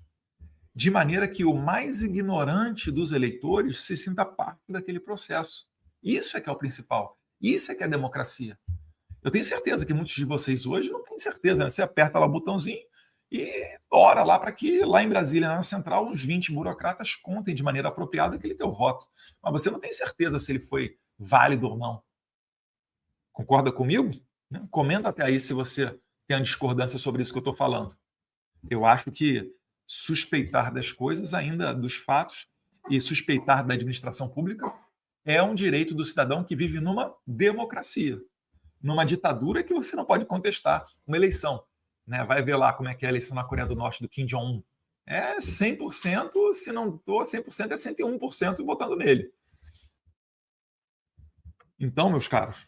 de maneira que o mais ignorante dos eleitores se sinta parte daquele processo. Isso é que é o principal. Isso é que é a democracia. Eu tenho certeza que muitos de vocês hoje não têm certeza, né? Você aperta lá o botãozinho e ora lá para que, lá em Brasília, na Central, uns 20 burocratas contem de maneira apropriada aquele teu voto. Mas você não tem certeza se ele foi válido ou não. Concorda comigo? Comenta até aí se você tem uma discordância sobre isso que eu estou falando. Eu acho que suspeitar das coisas, ainda dos fatos, e suspeitar da administração pública é um direito do cidadão que vive numa democracia, numa ditadura que você não pode contestar uma eleição. Né? Vai ver lá como é que é a eleição na Coreia do Norte do Kim Jong-un. É 100%, se não estou 100%, é 101% votando nele. Então, meus caros,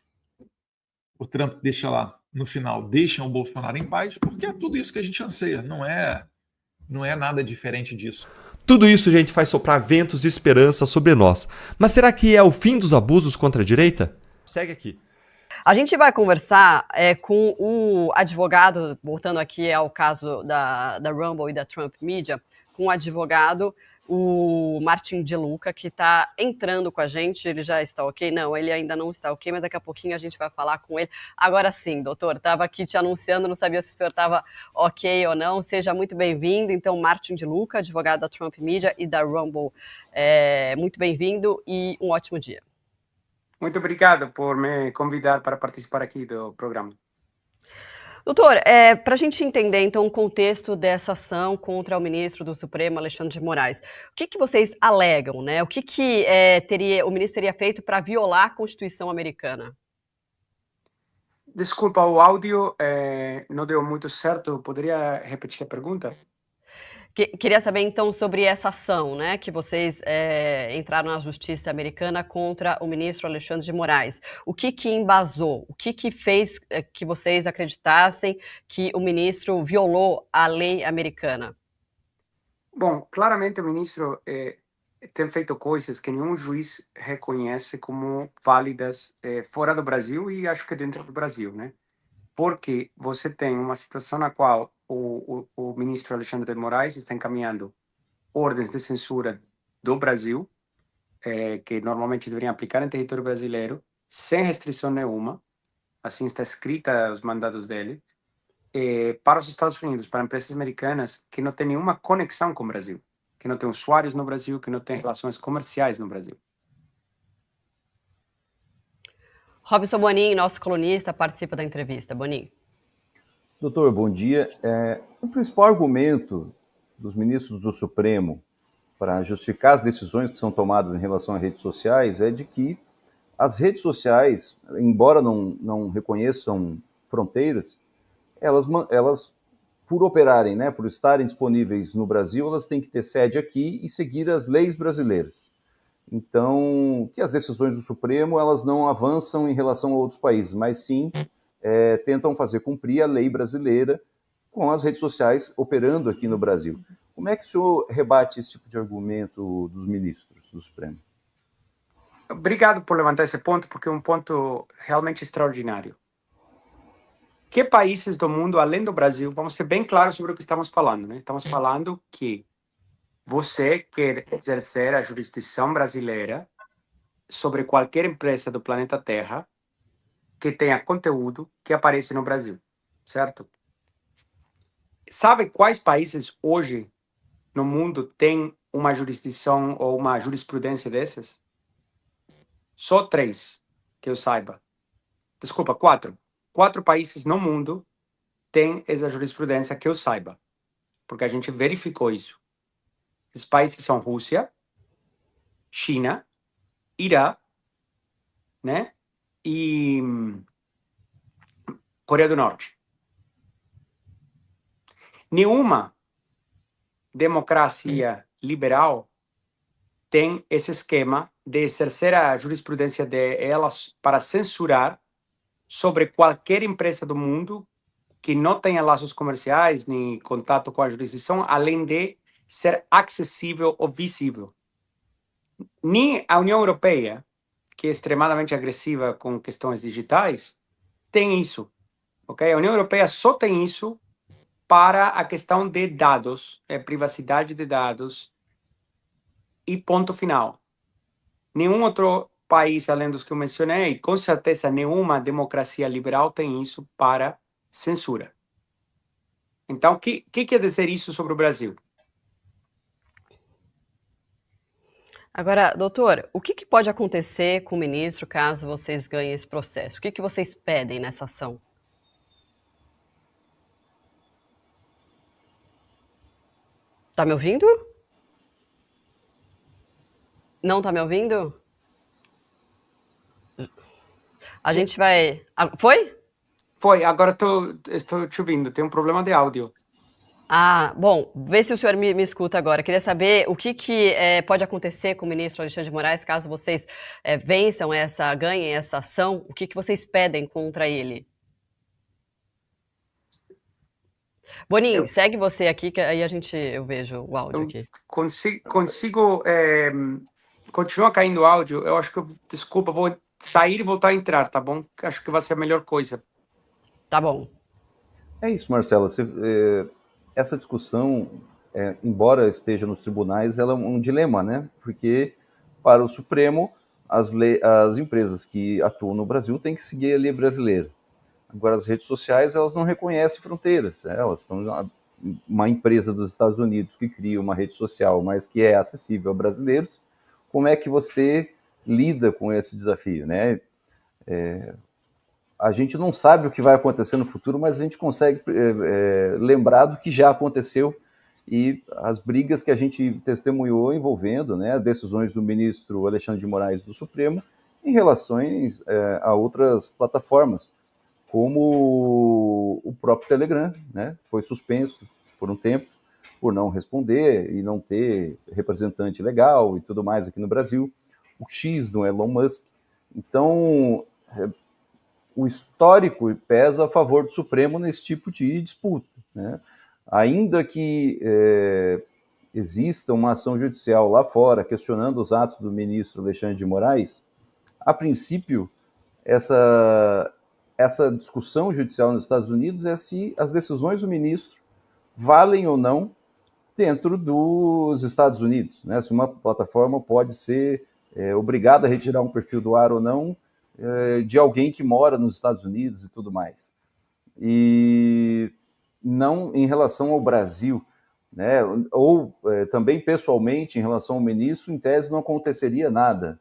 o Trump deixa lá, no final, deixa o Bolsonaro em paz, porque é tudo isso que a gente anseia, não é nada diferente disso. Tudo isso, gente, faz soprar ventos de esperança sobre nós. Mas será que é o fim dos abusos contra a direita? Segue aqui. A gente vai conversar com o advogado, voltando aqui ao caso da Rumble e da Trump Media, com o advogado, o Martin De Luca, que está entrando com a gente. Ele já está ok? Não, ele ainda não está ok, mas daqui a pouquinho a gente vai falar com ele. Agora sim, doutor, estava aqui te anunciando, não sabia se o senhor estava ok ou não. Seja muito bem-vindo. Então, Martin De Luca, advogado da Trump Media e da Rumble, muito bem-vindo e um ótimo dia. Muito obrigado por me convidar para participar aqui do programa. Doutor, para a gente entender, então, o contexto dessa ação contra o ministro do Supremo, Alexandre de Moraes, o que vocês alegam, né? O que o ministro teria feito para violar a Constituição americana? Desculpa, o áudio não deu muito certo. Poderia repetir a pergunta? Queria saber, então, sobre essa ação, né, que vocês entraram na justiça americana contra o ministro Alexandre de Moraes. O que embasou? O que fez que vocês acreditassem que o ministro violou a lei americana? Bom, claramente o ministro tem feito coisas que nenhum juiz reconhece como válidas fora do Brasil e acho que dentro do Brasil, né? Porque você tem uma situação na qual o ministro Alexandre de Moraes está encaminhando ordens de censura do Brasil, que normalmente deveriam aplicar em território brasileiro, sem restrição nenhuma, assim está escrita os mandados dele, para os Estados Unidos, para empresas americanas que não têm nenhuma conexão com o Brasil, que não têm usuários no Brasil, que não têm relações comerciais no Brasil. Robson Bonin, nosso colunista, participa da entrevista. Bonin. Doutor, bom dia. O principal argumento dos ministros do Supremo para justificar as decisões que são tomadas em relação às redes sociais é de que as redes sociais, embora não reconheçam fronteiras, elas por operarem, né, por estarem disponíveis no Brasil, elas têm que ter sede aqui e seguir as leis brasileiras. Então, que as decisões do Supremo elas não avançam em relação a outros países, mas sim tentam fazer cumprir a lei brasileira com as redes sociais operando aqui no Brasil. Como é que o senhor rebate esse tipo de argumento dos ministros do Supremo? Obrigado por levantar esse ponto, porque é um ponto realmente extraordinário. Que países do mundo, além do Brasil, vamos ser bem claros sobre o que estamos falando, né? Estamos falando que você quer exercer a jurisdição brasileira sobre qualquer empresa do planeta Terra que tenha conteúdo que aparece no Brasil, certo? Sabe quais países hoje no mundo têm uma jurisdição ou uma jurisprudência dessas? Só 3, que eu saiba. Desculpa, 4. 4 países no mundo têm essa jurisprudência que eu saiba, porque a gente verificou isso. Os países são Rússia, China, Irã, né? E Coreia do Norte. Nenhuma democracia liberal tem esse esquema de exercer a jurisprudência delas para censurar sobre qualquer empresa do mundo que não tenha laços comerciais nem contato com a jurisdição, além de ser acessível ou visível. Nem a União Europeia, que é extremadamente agressiva com questões digitais, tem isso. Okay? A União Europeia só tem isso para a questão de dados, privacidade de dados e ponto final. Nenhum outro país, além dos que eu mencionei, com certeza nenhuma democracia liberal tem isso para censura. Então, o que quer dizer isso sobre o Brasil? Agora, doutor, o que pode acontecer com o ministro caso vocês ganhem esse processo? O que vocês pedem nessa ação? Tá me ouvindo? Não tá me ouvindo? A gente vai... Foi? Foi, agora estou te ouvindo, tem um problema de áudio. Ah, bom, vê se o senhor me escuta agora. Queria saber o que pode acontecer com o ministro Alexandre de Moraes caso vocês ganhem essa ação. O que vocês pedem contra ele? Boninho, segue você aqui, que aí eu vejo o áudio aqui. Consigo continua caindo o áudio, eu acho que desculpa, vou sair e voltar a entrar, tá bom? Acho que vai ser a melhor coisa. Tá bom. É isso, Marcela. Essa discussão, embora esteja nos tribunais, ela é um dilema, né? Porque para o Supremo, as empresas que atuam no Brasil têm que seguir a lei brasileira. Agora, as redes sociais, elas não reconhecem fronteiras. Elas estão... Uma empresa dos Estados Unidos que cria uma rede social, mas que é acessível a brasileiros, como é que você lida com esse desafio, né? A gente não sabe o que vai acontecer no futuro, mas a gente consegue lembrar do que já aconteceu e as brigas que a gente testemunhou envolvendo, né, decisões do ministro Alexandre de Moraes do Supremo em relações a outras plataformas, como o próprio Telegram, né, foi suspenso por um tempo por não responder e não ter representante legal e tudo mais aqui no Brasil, o X do Elon Musk. Então, o histórico pesa a favor do Supremo nesse tipo de disputa, né? Ainda que exista uma ação judicial lá fora questionando os atos do ministro Alexandre de Moraes, a princípio, essa discussão judicial nos Estados Unidos é se as decisões do ministro valem ou não dentro dos Estados Unidos, né? Se uma plataforma pode ser obrigada a retirar um perfil do ar ou não de alguém que mora nos Estados Unidos e tudo mais. E não em relação ao Brasil, né? Ou também pessoalmente em relação ao ministro, em tese não aconteceria nada,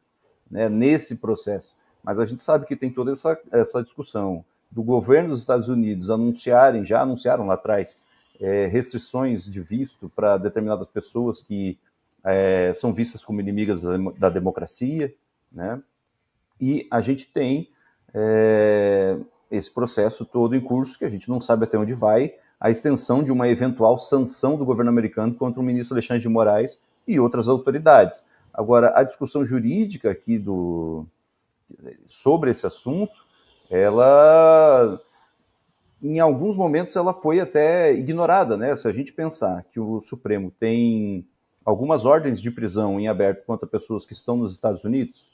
né, nesse processo. Mas a gente sabe que tem toda essa discussão do governo dos Estados Unidos já anunciaram lá atrás, restrições de visto para determinadas pessoas que são vistas como inimigas da democracia, né? E a gente tem esse processo todo em curso, que a gente não sabe até onde vai, a extensão de uma eventual sanção do governo americano contra o ministro Alexandre de Moraes e outras autoridades. Agora, a discussão jurídica aqui sobre esse assunto, ela, em alguns momentos, ela foi até ignorada, né? Se a gente pensar que o Supremo tem algumas ordens de prisão em aberto contra pessoas que estão nos Estados Unidos,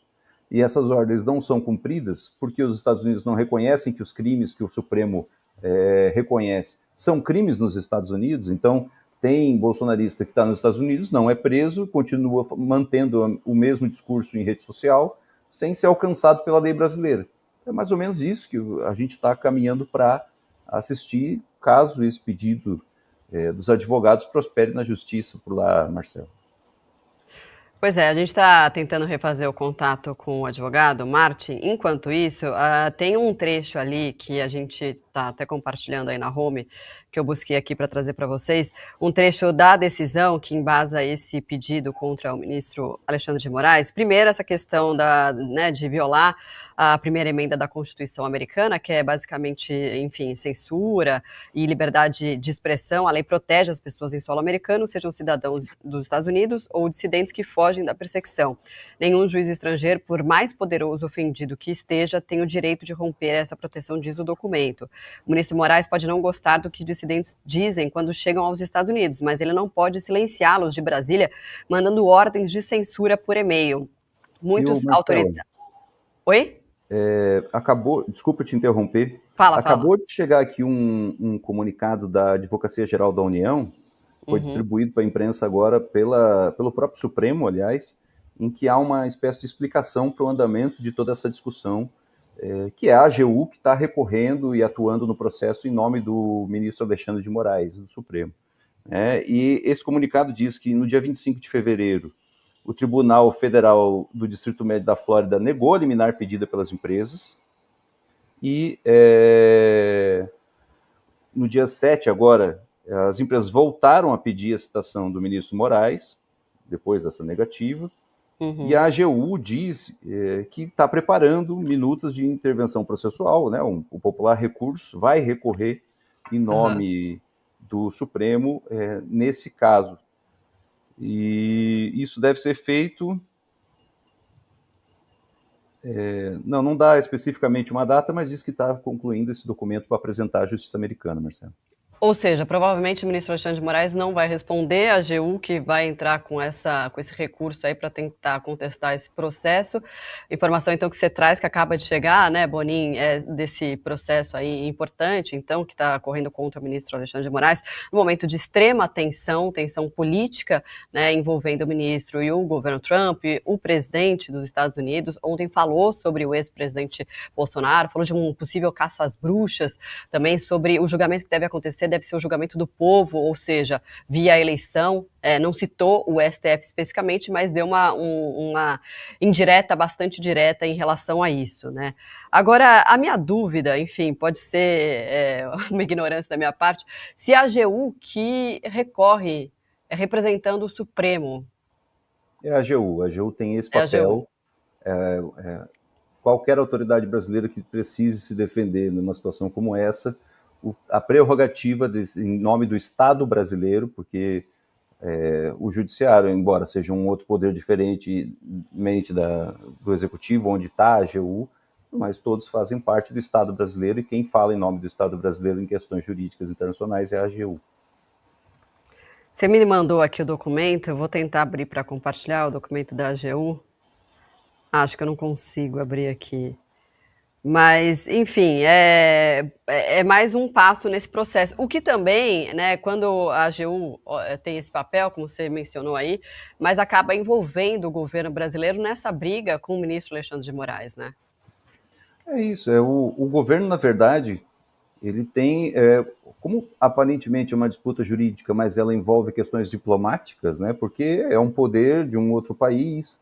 e essas ordens não são cumpridas porque os Estados Unidos não reconhecem que os crimes que o Supremo reconhece são crimes nos Estados Unidos. Então, tem bolsonarista que está nos Estados Unidos, não é preso, continua mantendo o mesmo discurso em rede social, sem ser alcançado pela lei brasileira. É mais ou menos isso que a gente está caminhando para assistir, caso esse pedido dos advogados prospere na justiça por lá, Marcelo. Pois é, a gente está tentando refazer o contato com o advogado, Martin. Enquanto isso, tem um trecho ali que a gente está até compartilhando aí na home, que eu busquei aqui para trazer para vocês, um trecho da decisão que embasa esse pedido contra o ministro Alexandre de Moraes. Primeiro, essa questão de violar a primeira emenda da Constituição americana, que é basicamente, enfim, censura e liberdade de expressão. A lei protege as pessoas em solo americano, sejam cidadãos dos Estados Unidos ou dissidentes que fogem da perseguição. Nenhum juiz estrangeiro, por mais poderoso ofendido que esteja, tem o direito de romper essa proteção, diz o documento. O ministro Moraes pode não gostar do que dissidentes dizem quando chegam aos Estados Unidos, mas ele não pode silenciá-los de Brasília, mandando ordens de censura por e-mail. Muitos autoridades... Oi? Desculpa te interromper. Acabou de chegar aqui um comunicado da Advocacia Geral da União, foi distribuído para a imprensa agora pelo próprio Supremo, aliás, em que há uma espécie de explicação para o andamento de toda essa discussão que é a AGU, que está recorrendo e atuando no processo em nome do ministro Alexandre de Moraes, do Supremo. E esse comunicado diz que no dia 25 de fevereiro, o Tribunal Federal do Distrito Médio da Flórida negou a liminar pedida pelas empresas, e no dia 7 agora, as empresas voltaram a pedir a citação do ministro Moraes, depois dessa negativa, e a AGU diz que está preparando minutas de intervenção processual, né? O popular recurso vai recorrer em nome do Supremo nesse caso. E isso deve ser feito... não dá especificamente uma data, mas diz que está concluindo esse documento para apresentar à Justiça Americana, Marcelo. Ou seja, provavelmente o ministro Alexandre de Moraes não vai responder, a AGU que vai entrar com esse recurso aí para tentar contestar esse processo. Informação, então, que você traz, que acaba de chegar, né, Bonin, desse processo aí importante, então, que está correndo contra o ministro Alexandre de Moraes, no momento de extrema tensão política, né, envolvendo o ministro e o governo Trump. O presidente dos Estados Unidos ontem falou sobre o ex-presidente Bolsonaro, falou de um possível caça às bruxas, também sobre o julgamento que deve acontecer, deve ser o julgamento do povo, ou seja, via eleição. Não citou o STF especificamente, mas deu uma indireta, bastante direta em relação a isso, né? Agora, a minha dúvida, enfim, pode ser uma ignorância da minha parte, se a AGU que recorre representando o Supremo. É a AGU tem esse papel. Qualquer autoridade brasileira que precise se defender numa situação como essa, a prerrogativa em nome do Estado brasileiro, porque o judiciário, embora seja um outro poder diferentemente do executivo, onde está a AGU, mas todos fazem parte do Estado brasileiro, e quem fala em nome do Estado brasileiro em questões jurídicas internacionais é a AGU. Você me mandou aqui o documento, eu vou tentar abrir para compartilhar o documento da AGU. Acho que eu não consigo abrir aqui. Mas, enfim, é mais um passo nesse processo. O que também, né, quando a AGU tem esse papel, como você mencionou aí, mas acaba envolvendo o governo brasileiro nessa briga com o ministro Alexandre de Moraes, né? É isso. O governo, na verdade, ele tem, como aparentemente é uma disputa jurídica, mas ela envolve questões diplomáticas, né? Porque é um poder de um outro país.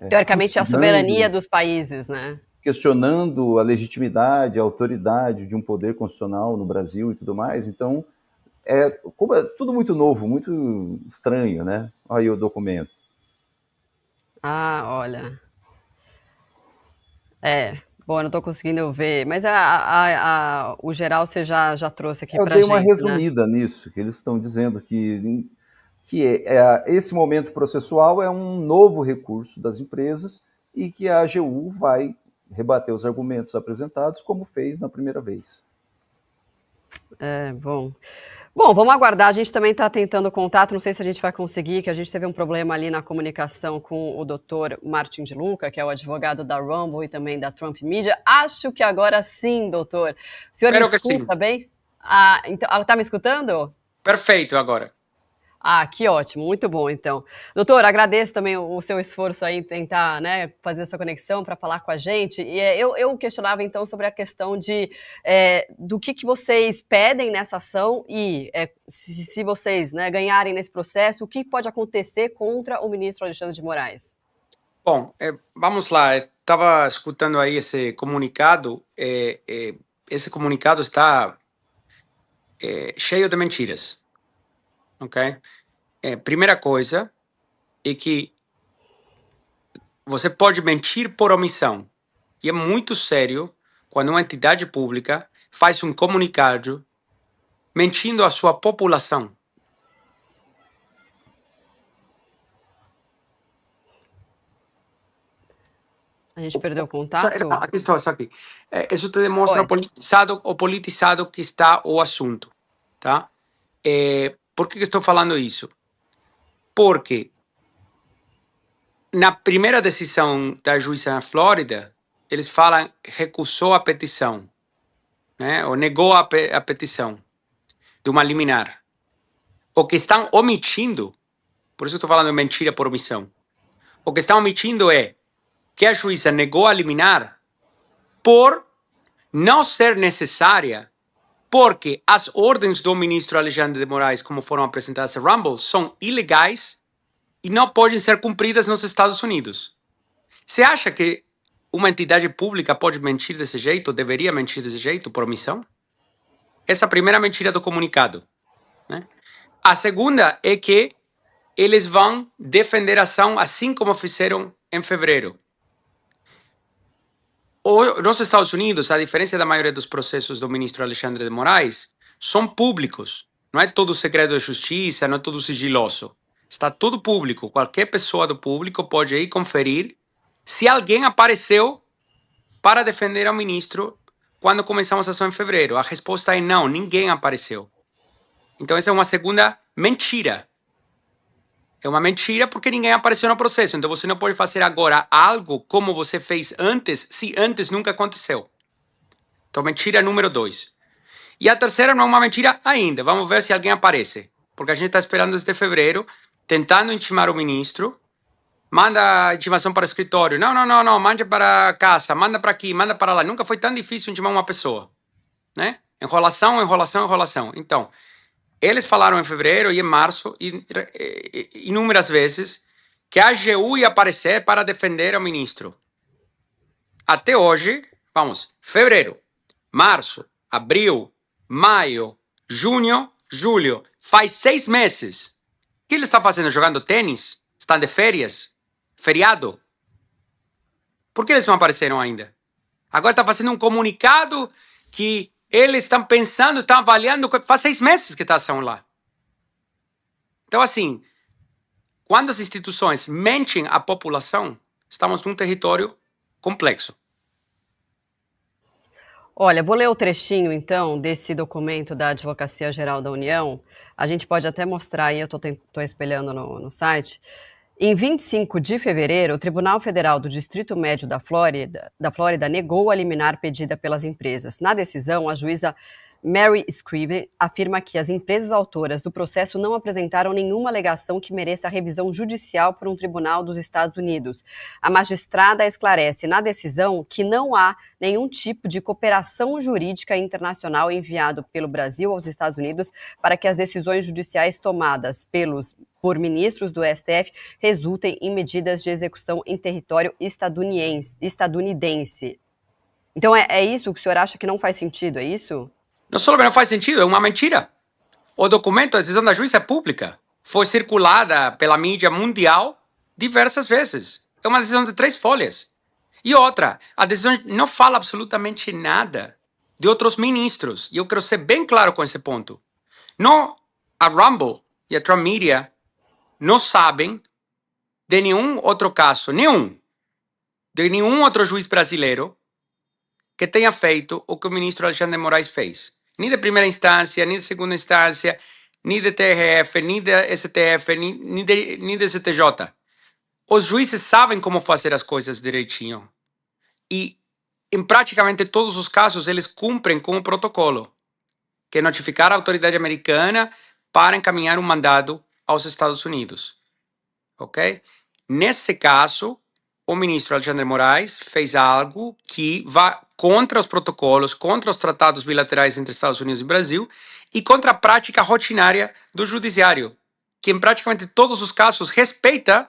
Teoricamente, é a soberania dos países, né? Questionando a legitimidade, a autoridade de um poder constitucional no Brasil e tudo mais. Então, como é tudo muito novo, muito estranho, né? Olha aí o documento. Ah, olha. Bom, eu não estou conseguindo ver, mas o geral você já trouxe aqui para a gente, Eu dei uma resumida nisso, que eles estão dizendo que esse momento processual é um novo recurso das empresas e que a AGU vai rebater os argumentos apresentados, como fez na primeira vez. Bom, vamos aguardar. A gente também está tentando contato, não sei se a gente vai conseguir, que a gente teve um problema ali na comunicação com o doutor Martin de Luca, que é o advogado da Rumble e também da Trump Media. Acho que agora sim, doutor. O senhor me escuta bem? Então, tá me escutando? Perfeito, agora. Que ótimo, muito bom, então. Doutor, agradeço também o seu esforço aí em tentar, né, fazer essa conexão para falar com a gente. E eu questionava, então, sobre a questão do que vocês pedem nessa ação e se vocês, né, ganharem nesse processo, o que pode acontecer contra o ministro Alexandre de Moraes? Bom, vamos lá. Estava escutando aí esse comunicado. Esse comunicado está cheio de mentiras. Ok? Primeira coisa é que você pode mentir por omissão. E é muito sério quando uma entidade pública faz um comunicado mentindo à sua população. A gente perdeu o contato? Aqui estou, aqui. Isso te demonstra o politizado que está o assunto. Tá? Por que estou falando isso? Porque na primeira decisão da juíza na Flórida, eles falam recusou a petição, né? Ou negou a petição de uma liminar. O que estão omitindo, por isso eu estou falando de mentira por omissão, o que estão omitindo é que a juíza negou a liminar por não ser necessária porque as ordens do ministro Alexandre de Moraes, como foram apresentadas a Rumble, são ilegais e não podem ser cumpridas nos Estados Unidos. Você acha que uma entidade pública pode mentir desse jeito, ou deveria mentir desse jeito, por omissão? Essa é a primeira mentira do comunicado, né? A segunda é que eles vão defender a ação assim como fizeram em fevereiro. Nos Estados Unidos, a diferença da maioria dos processos do ministro Alexandre de Moraes, são públicos. Não é todo segredo de justiça, não é tudo sigiloso. Está tudo público. Qualquer pessoa do público pode ir conferir se alguém apareceu para defender ao ministro quando começamos a ação em fevereiro. A resposta é não, ninguém apareceu. Então essa é uma segunda mentira. É uma mentira porque ninguém apareceu no processo. Então você não pode fazer agora algo como você fez antes, se antes nunca aconteceu. Então mentira número 2. E a terceira não é uma mentira ainda. Vamos ver se alguém aparece. Porque a gente está esperando desde fevereiro, tentando intimar o ministro. Manda a intimação para o escritório. Não, mande para casa, manda para aqui, manda para lá. Nunca foi tão difícil intimar uma pessoa, né? Enrolação. Então, eles falaram em fevereiro e em março, inúmeras vezes, que a AGU ia aparecer para defender o ministro. Até hoje, fevereiro, março, abril, maio, junho, julho. Faz 6 meses. O que ele está fazendo? Jogando tênis? Estão de férias? Feriado? Por que eles não apareceram ainda? Agora está fazendo um comunicado que eles estão pensando, estão avaliando, faz 6 meses que está a ação lá. Então, assim, quando as instituições mentem à população, estamos num território complexo. Olha, vou ler o trechinho, então, desse documento da Advocacia Geral da União. A gente pode até mostrar aí, eu estou espelhando no site. Em 25 de fevereiro, o Tribunal Federal do Distrito Médio da Flórida negou a liminar pedida pelas empresas. Na decisão, a juíza Mary Scriven afirma que as empresas autoras do processo não apresentaram nenhuma alegação que mereça revisão judicial por um tribunal dos Estados Unidos. A magistrada esclarece na decisão que não há nenhum tipo de cooperação jurídica internacional enviado pelo Brasil aos Estados Unidos para que as decisões judiciais tomadas por ministros do STF resultem em medidas de execução em território estadunidense. Então é isso que o senhor acha que não faz sentido, é isso? Não só não faz sentido, é uma mentira. O documento, a decisão da juíza é pública. Foi circulada pela mídia mundial diversas vezes. É uma decisão de 3 folhas. E outra, a decisão não fala absolutamente nada de outros ministros. E eu quero ser bem claro com esse ponto. Não, a Rumble e a Trump Media não sabem de nenhum outro caso, de nenhum outro juiz brasileiro que tenha feito o que o ministro Alexandre de Moraes fez. Nem de primeira instância, nem de segunda instância, nem de TRF, nem de STF, nem de STJ. Os juízes sabem como fazer as coisas direitinho. E, em praticamente todos os casos, eles cumprem com o protocolo, que é notificar a autoridade americana para encaminhar um mandado aos Estados Unidos. Ok? Nesse caso, o ministro Alexandre de Moraes fez algo que vai contra os protocolos, contra os tratados bilaterais entre Estados Unidos e Brasil e contra a prática rotinária do judiciário, que em praticamente todos os casos respeita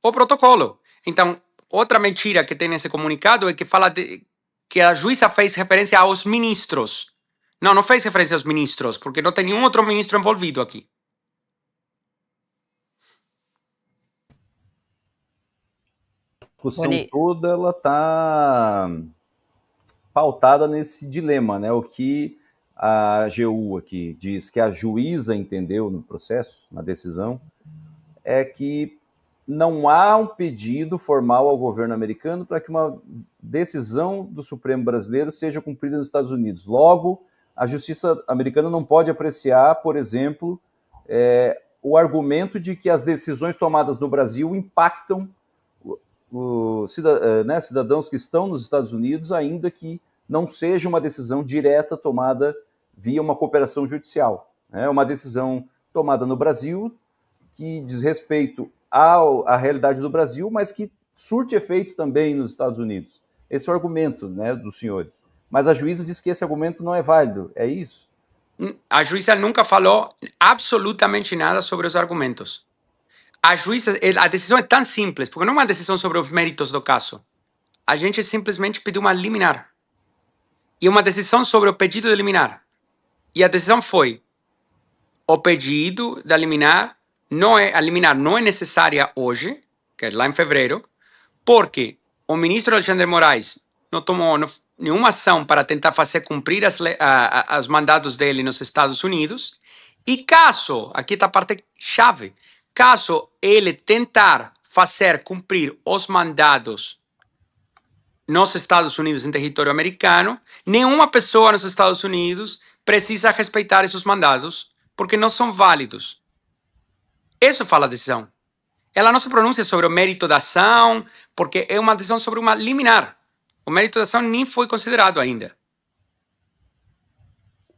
o protocolo. Então, outra mentira que tem nesse comunicado é que fala que a juíza fez referência aos ministros. Não fez referência aos ministros, porque não tem nenhum outro ministro envolvido aqui. A discussão toda ela está pautada nesse dilema, né? O que a AGU aqui diz que a juíza entendeu no processo, na decisão, é que não há um pedido formal ao governo americano para que uma decisão do Supremo brasileiro seja cumprida nos Estados Unidos. Logo, a justiça americana não pode apreciar, por exemplo, o argumento de que as decisões tomadas no Brasil impactam cidadãos que estão nos Estados Unidos, ainda que não seja uma decisão direta tomada via uma cooperação judicial. É uma decisão tomada no Brasil que diz respeito à realidade do Brasil, mas que surte efeito também nos Estados Unidos. Esse é o argumento, né, dos senhores. mas a juíza disse que esse argumento não é válido, é isso? A juíza nunca falou absolutamente nada sobre os argumentos. A decisão é tão simples, porque não é uma decisão sobre os méritos do caso. A gente simplesmente pediu uma liminar. E uma decisão sobre o pedido de liminar. E a decisão foi: o pedido da liminar não é necessária hoje, que é lá em fevereiro, porque o ministro Alexandre Moraes não tomou nenhuma ação para tentar fazer cumprir os mandados dele nos Estados Unidos. E caso, aqui está a parte chave, caso ele tentar fazer cumprir os mandados nos Estados Unidos, em território americano, nenhuma pessoa nos Estados Unidos precisa respeitar esses mandados, porque não são válidos. Isso fala a decisão. Ela não se pronuncia sobre o mérito da ação, porque é uma decisão sobre uma liminar. O mérito da ação nem foi considerado ainda.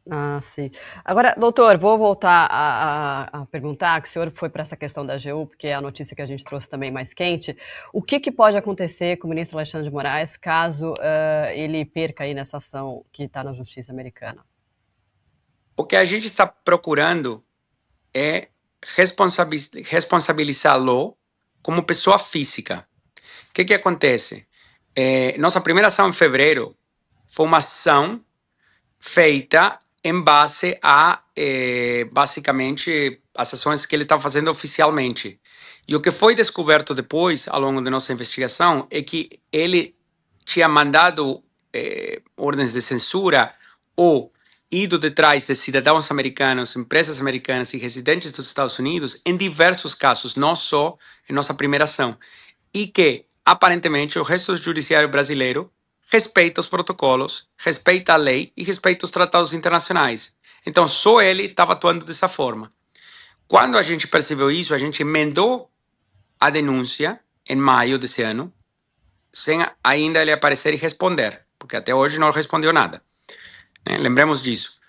Ah, sim. Agora, doutor, vou voltar a perguntar, que o senhor foi para essa questão da AGU, porque é a notícia que a gente trouxe também mais quente. O que pode acontecer com o ministro Alexandre de Moraes caso ele perca aí nessa ação que está na justiça americana? O que a gente está procurando é responsabilizá-lo como pessoa física. O que acontece? Nossa primeira ação em fevereiro foi uma ação feita em base a, basicamente, as ações que ele estava fazendo oficialmente. E o que foi descoberto depois, ao longo da nossa investigação, é que ele tinha mandado ordens de censura ou ido detrás de cidadãos americanos, empresas americanas e residentes dos Estados Unidos em diversos casos, não só em nossa primeira ação. E que, aparentemente, o resto do judiciário brasileiro respeita os protocolos, respeita a lei e respeita os tratados internacionais. Então, só ele estava atuando dessa forma. Quando a gente percebeu isso, a gente emendou a denúncia em maio desse ano, sem ainda ele aparecer e responder, porque até hoje não respondeu nada. Lembremos disso.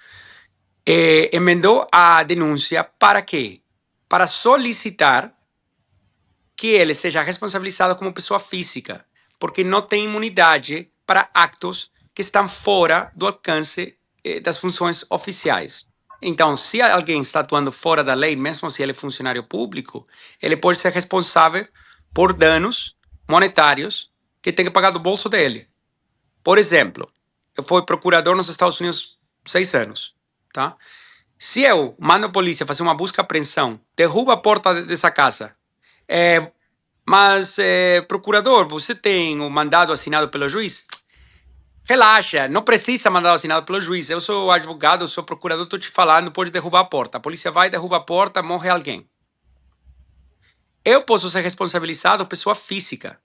Emendou a denúncia para quê? Para solicitar que ele seja responsabilizado como pessoa física, porque não tem imunidade para actos que estão fora do alcance das funções oficiais. Então, se alguém está atuando fora da lei, mesmo se ele é funcionário público, ele pode ser responsável por danos monetários que tem que pagar do bolso dele. Por exemplo, eu fui procurador nos Estados Unidos 6 anos, tá? Se eu mando a polícia fazer uma busca e apreensão, derruba a porta dessa casa, mas, procurador, você tem o mandado assinado pelo juiz? Relaxa, não precisa mandado assinado pelo juiz. Eu sou advogado, eu sou procurador, estou te falando, pode derrubar a porta. A polícia vai, derruba a porta, morre alguém. Eu posso ser responsabilizado pessoa física.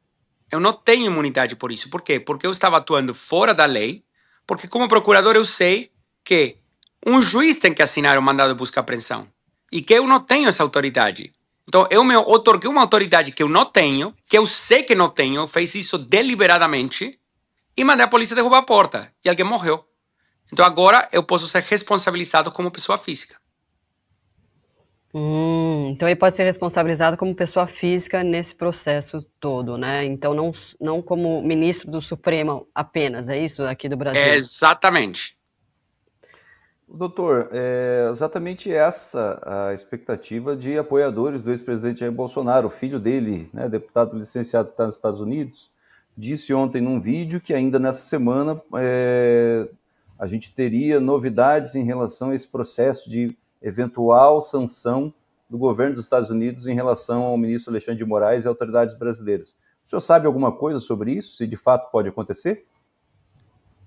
Eu não tenho imunidade por isso. Por quê? Porque eu estava atuando fora da lei, porque como procurador eu sei que um juiz tem que assinar o mandado de busca e apreensão e que eu não tenho essa autoridade. Então, eu me otorguei uma autoridade que eu não tenho, que eu sei que não tenho, eu fiz isso deliberadamente e mandei a polícia derrubar a porta e alguém morreu. Então, agora eu posso ser responsabilizado como pessoa física. Então, ele pode ser responsabilizado como pessoa física nesse processo todo, né? Então, não como ministro do Supremo apenas, é isso aqui do Brasil? Exatamente. Doutor, é exatamente essa a expectativa de apoiadores do ex-presidente Jair Bolsonaro. O filho dele, né, deputado licenciado que está nos Estados Unidos, disse ontem num vídeo que ainda nessa semana a gente teria novidades em relação a esse processo de eventual sanção do governo dos Estados Unidos em relação ao ministro Alexandre de Moraes e autoridades brasileiras. O senhor sabe alguma coisa sobre isso? Se de fato pode acontecer?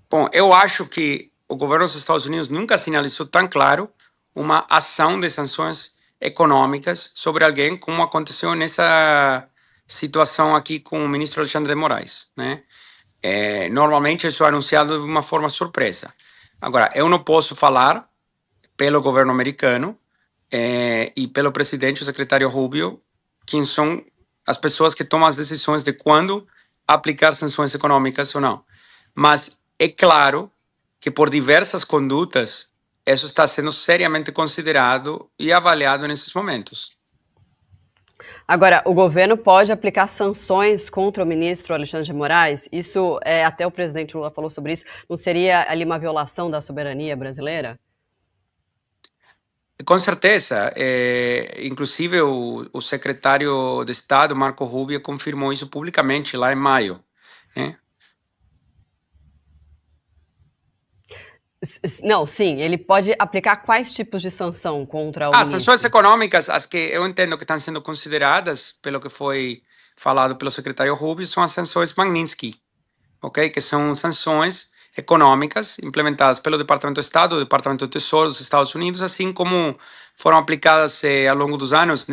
Bom, eu acho que o governo dos Estados Unidos nunca sinalizou tão claro uma ação de sanções econômicas sobre alguém como aconteceu nessa situação aqui com o ministro Alexandre de Moraes, né? Normalmente isso é anunciado de uma forma surpresa. Agora, eu não posso falar pelo governo americano e pelo presidente, o secretário Rubio, quem são as pessoas que tomam as decisões de quando aplicar sanções econômicas ou não. Mas é claro que por diversas condutas, isso está sendo seriamente considerado e avaliado nesses momentos. Agora, o governo pode aplicar sanções contra o ministro Alexandre de Moraes? Isso, até o presidente Lula falou sobre isso, não seria ali uma violação da soberania brasileira? Com certeza. Inclusive, o secretário de Estado, Marco Rubio, confirmou isso publicamente lá em maio, né? Não, sim, ele pode aplicar quais tipos de sanção contra o As ministro? sanções econômicas, as que eu entendo que estão sendo consideradas, pelo que foi falado pelo secretário Rubio, são as sanções Magnitsky, ok? Que são sanções econômicas implementadas pelo Departamento de Estado, do Departamento do Tesouro dos Estados Unidos, assim como foram aplicadas ao longo dos anos,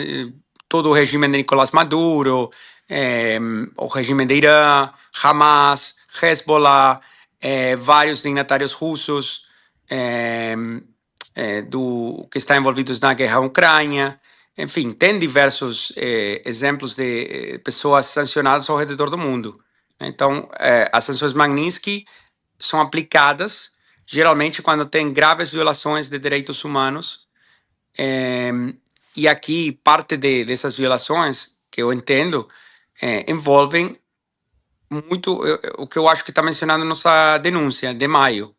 todo o regime de Nicolás Maduro, o regime de Irã, Hamas, Hezbollah, vários dignatários russos, que estão envolvidos na guerra à Ucrânia. Enfim, tem diversos exemplos de pessoas sancionadas ao redor do mundo. Então, as sanções Magnitsky são aplicadas geralmente quando tem graves violações de direitos humanos. E aqui, parte dessas violações, que eu entendo, envolvem muito o que eu acho que está mencionado na nossa denúncia de maio,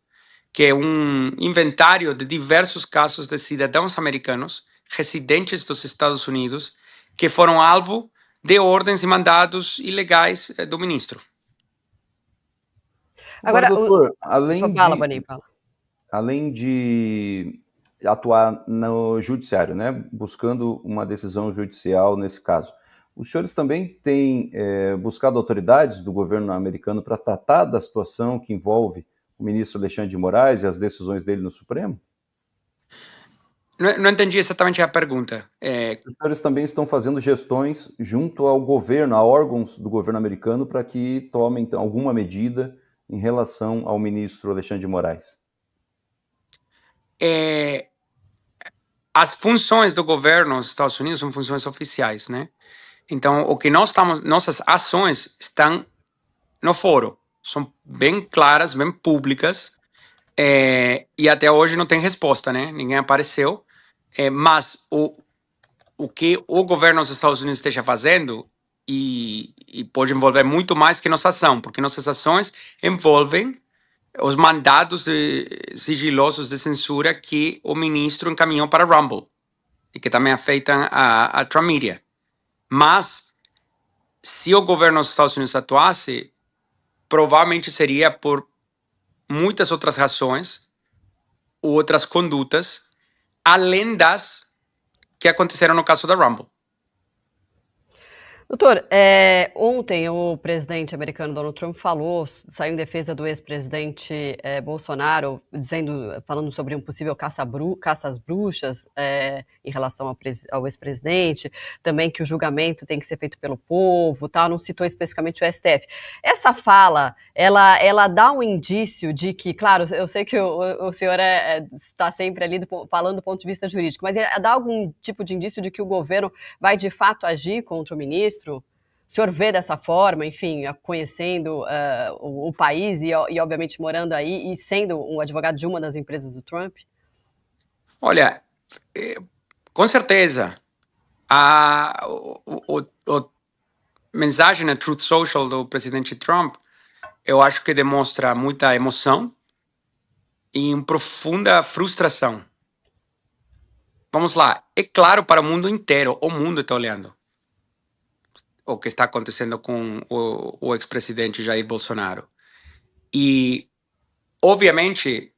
que é um inventário de diversos casos de cidadãos americanos residentes dos Estados Unidos que foram alvo de ordens e mandados ilegais do ministro. Agora, doutor, além fala. além de atuar no judiciário, né, buscando uma decisão judicial nesse caso, os senhores também têm buscado autoridades do governo americano para tratar da situação que envolve o ministro Alexandre de Moraes e as decisões dele no Supremo? Não entendi exatamente a pergunta. Os senhores também estão fazendo gestões junto ao governo, a órgãos do governo americano, para que tomem então, alguma medida em relação ao ministro Alexandre de Moraes? As funções do governo dos Estados Unidos são funções oficiais, né? Então, o que nossas ações estão no foro, são bem claras, bem públicas, e até hoje não tem resposta, né? Ninguém apareceu, mas o que o governo dos Estados Unidos esteja fazendo e pode envolver muito mais que nossa ação, porque nossas ações envolvem os mandados sigilosos de censura que o ministro encaminhou para Rumble e que também afetam a Trump Media. Mas, se o governo dos Estados Unidos atuasse, provavelmente seria por muitas outras razões, outras condutas, além das que aconteceram no caso da Rumble. Doutor, ontem o presidente americano Donald Trump saiu em defesa do ex-presidente Bolsonaro, falando sobre um possível caça às bruxas em relação ao ex-presidente, também que o julgamento tem que ser feito pelo povo, tá? Não citou especificamente o STF. Essa fala, ela dá um indício de que, claro, eu sei que o senhor está sempre ali falando do ponto de vista jurídico, mas dá algum tipo de indício de que o governo vai de fato agir contra o ministro? O senhor vê dessa forma, enfim, conhecendo o país e, obviamente, morando aí e sendo um advogado de uma das empresas do Trump? Olha, com certeza. A mensagem na Truth Social do presidente Trump, eu acho que demonstra muita emoção e uma profunda frustração. Vamos lá, é claro para o mundo inteiro, o mundo está olhando o que está acontecendo com o ex-presidente Jair Bolsonaro. E, obviamente,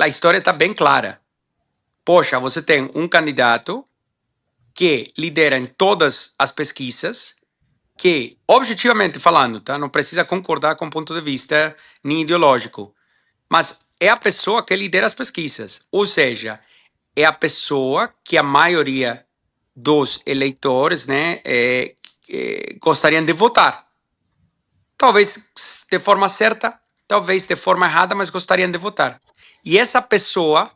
a história está bem clara. Poxa, você tem um candidato que lidera em todas as pesquisas, que, objetivamente falando, tá, não precisa concordar com o ponto de vista nem ideológico, mas é a pessoa que lidera as pesquisas. Ou seja, é a pessoa que a maioria dos eleitores, né, gostariam de votar. Talvez de forma certa, talvez de forma errada, mas gostariam de votar. E essa pessoa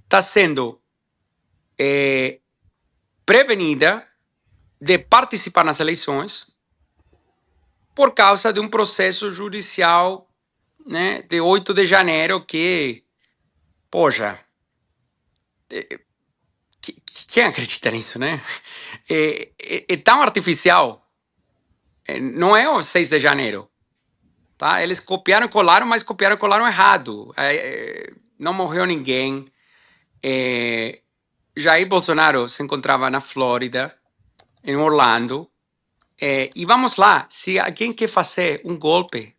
está sendo prevenida de participar nas eleições por causa de um processo judicial, né, de 8 de janeiro que, poxa, Quem acredita nisso, né? É tão artificial. Não é o 6 de janeiro. Tá? Eles copiaram e colaram, mas copiaram e colaram errado. Não morreu ninguém. Jair Bolsonaro se encontrava na Flórida, em Orlando. E vamos lá, se alguém quer fazer um golpe,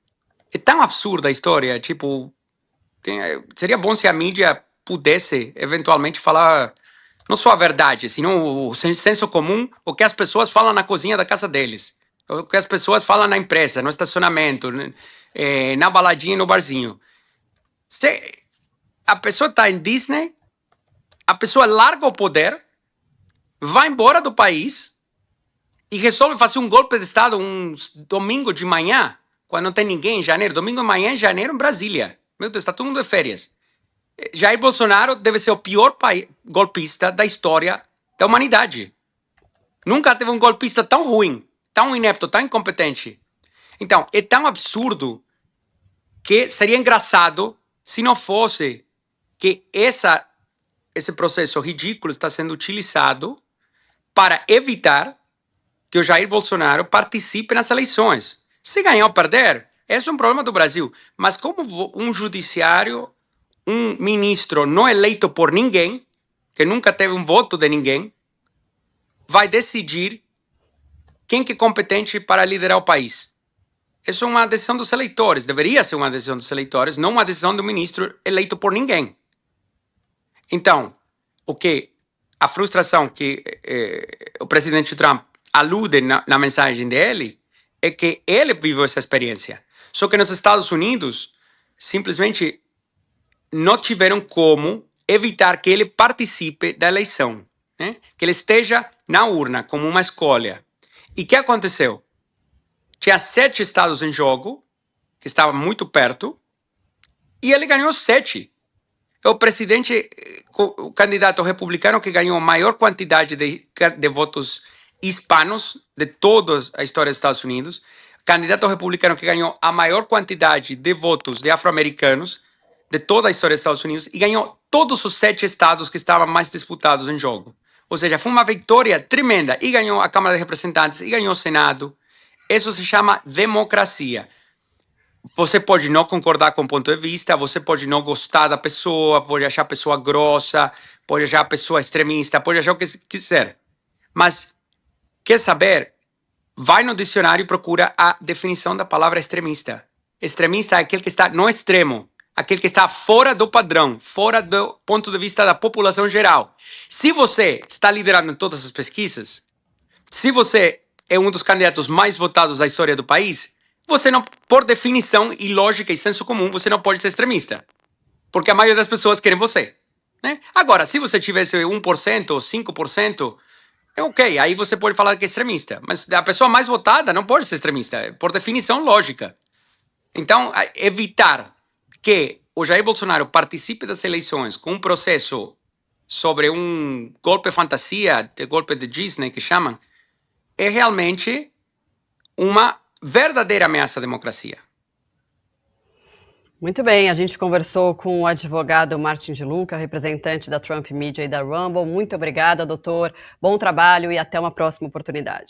é tão absurda a história, tipo, seria bom se a mídia pudesse eventualmente falar não só a verdade, senão o senso comum, o que as pessoas falam na cozinha da casa deles, o que as pessoas falam na empresa, no estacionamento, na baladinha e no barzinho. Se a pessoa está em Disney, a pessoa larga o poder, vai embora do país e resolve fazer um golpe de Estado um domingo de manhã, quando não tem ninguém em janeiro. Domingo de manhã em janeiro em Brasília. Meu Deus, está todo mundo de férias. Jair Bolsonaro deve ser o pior golpista da história da humanidade. Nunca teve um golpista tão ruim, tão inepto, tão incompetente. Então, é tão absurdo que seria engraçado se não fosse que esse processo ridículo está sendo utilizado para evitar que o Jair Bolsonaro participe nas eleições. Se ganhar ou perder, esse é um problema do Brasil. Mas como um judiciário, um ministro não eleito por ninguém, que nunca teve um voto de ninguém, vai decidir quem que é competente para liderar o país? Isso é uma decisão dos eleitores. Deveria ser uma decisão dos eleitores, não uma decisão do ministro eleito por ninguém. Então, a frustração que o presidente Trump alude na mensagem dele é que ele viveu essa experiência. Só que nos Estados Unidos, simplesmente não tiveram como evitar que ele participe da eleição, né? Que ele esteja na urna como uma escolha. E o que aconteceu? Tinha 7 estados em jogo, que estavam muito perto, e ele ganhou 7. É o presidente, o candidato republicano que ganhou a maior quantidade de votos hispanos de toda a história dos Estados Unidos, candidato republicano que ganhou a maior quantidade de votos de afro-americanos de toda a história dos Estados Unidos e ganhou todos os 7 estados que estavam mais disputados em jogo. Ou seja, foi uma vitória tremenda e ganhou a Câmara de Representantes e ganhou o Senado. Isso se chama democracia. Você pode não concordar com o ponto de vista, você pode não gostar da pessoa, pode achar a pessoa grossa, pode achar a pessoa extremista, pode achar o que quiser. Mas, quer saber? Vai no dicionário e procura a definição da palavra extremista. Extremista é aquele que está no extremo, aquele que está fora do padrão, fora do ponto de vista da população geral. Se você está liderando em todas as pesquisas, se você é um dos candidatos mais votados da história do país, você não, por definição e lógica e senso comum, você não pode ser extremista. Porque a maioria das pessoas querem você, né? Agora, se você tivesse 1% ou 5%, é ok, aí você pode falar que é extremista. Mas a pessoa mais votada não pode ser extremista, por definição lógica. Então, evitar que o Jair Bolsonaro participe das eleições com um processo sobre um golpe fantasia, de golpe de Disney que chamam, é realmente uma verdadeira ameaça à democracia. Muito bem, a gente conversou com o advogado Martin de Luca, representante da Trump Media e da Rumble. Muito obrigada, doutor. Bom trabalho e até uma próxima oportunidade.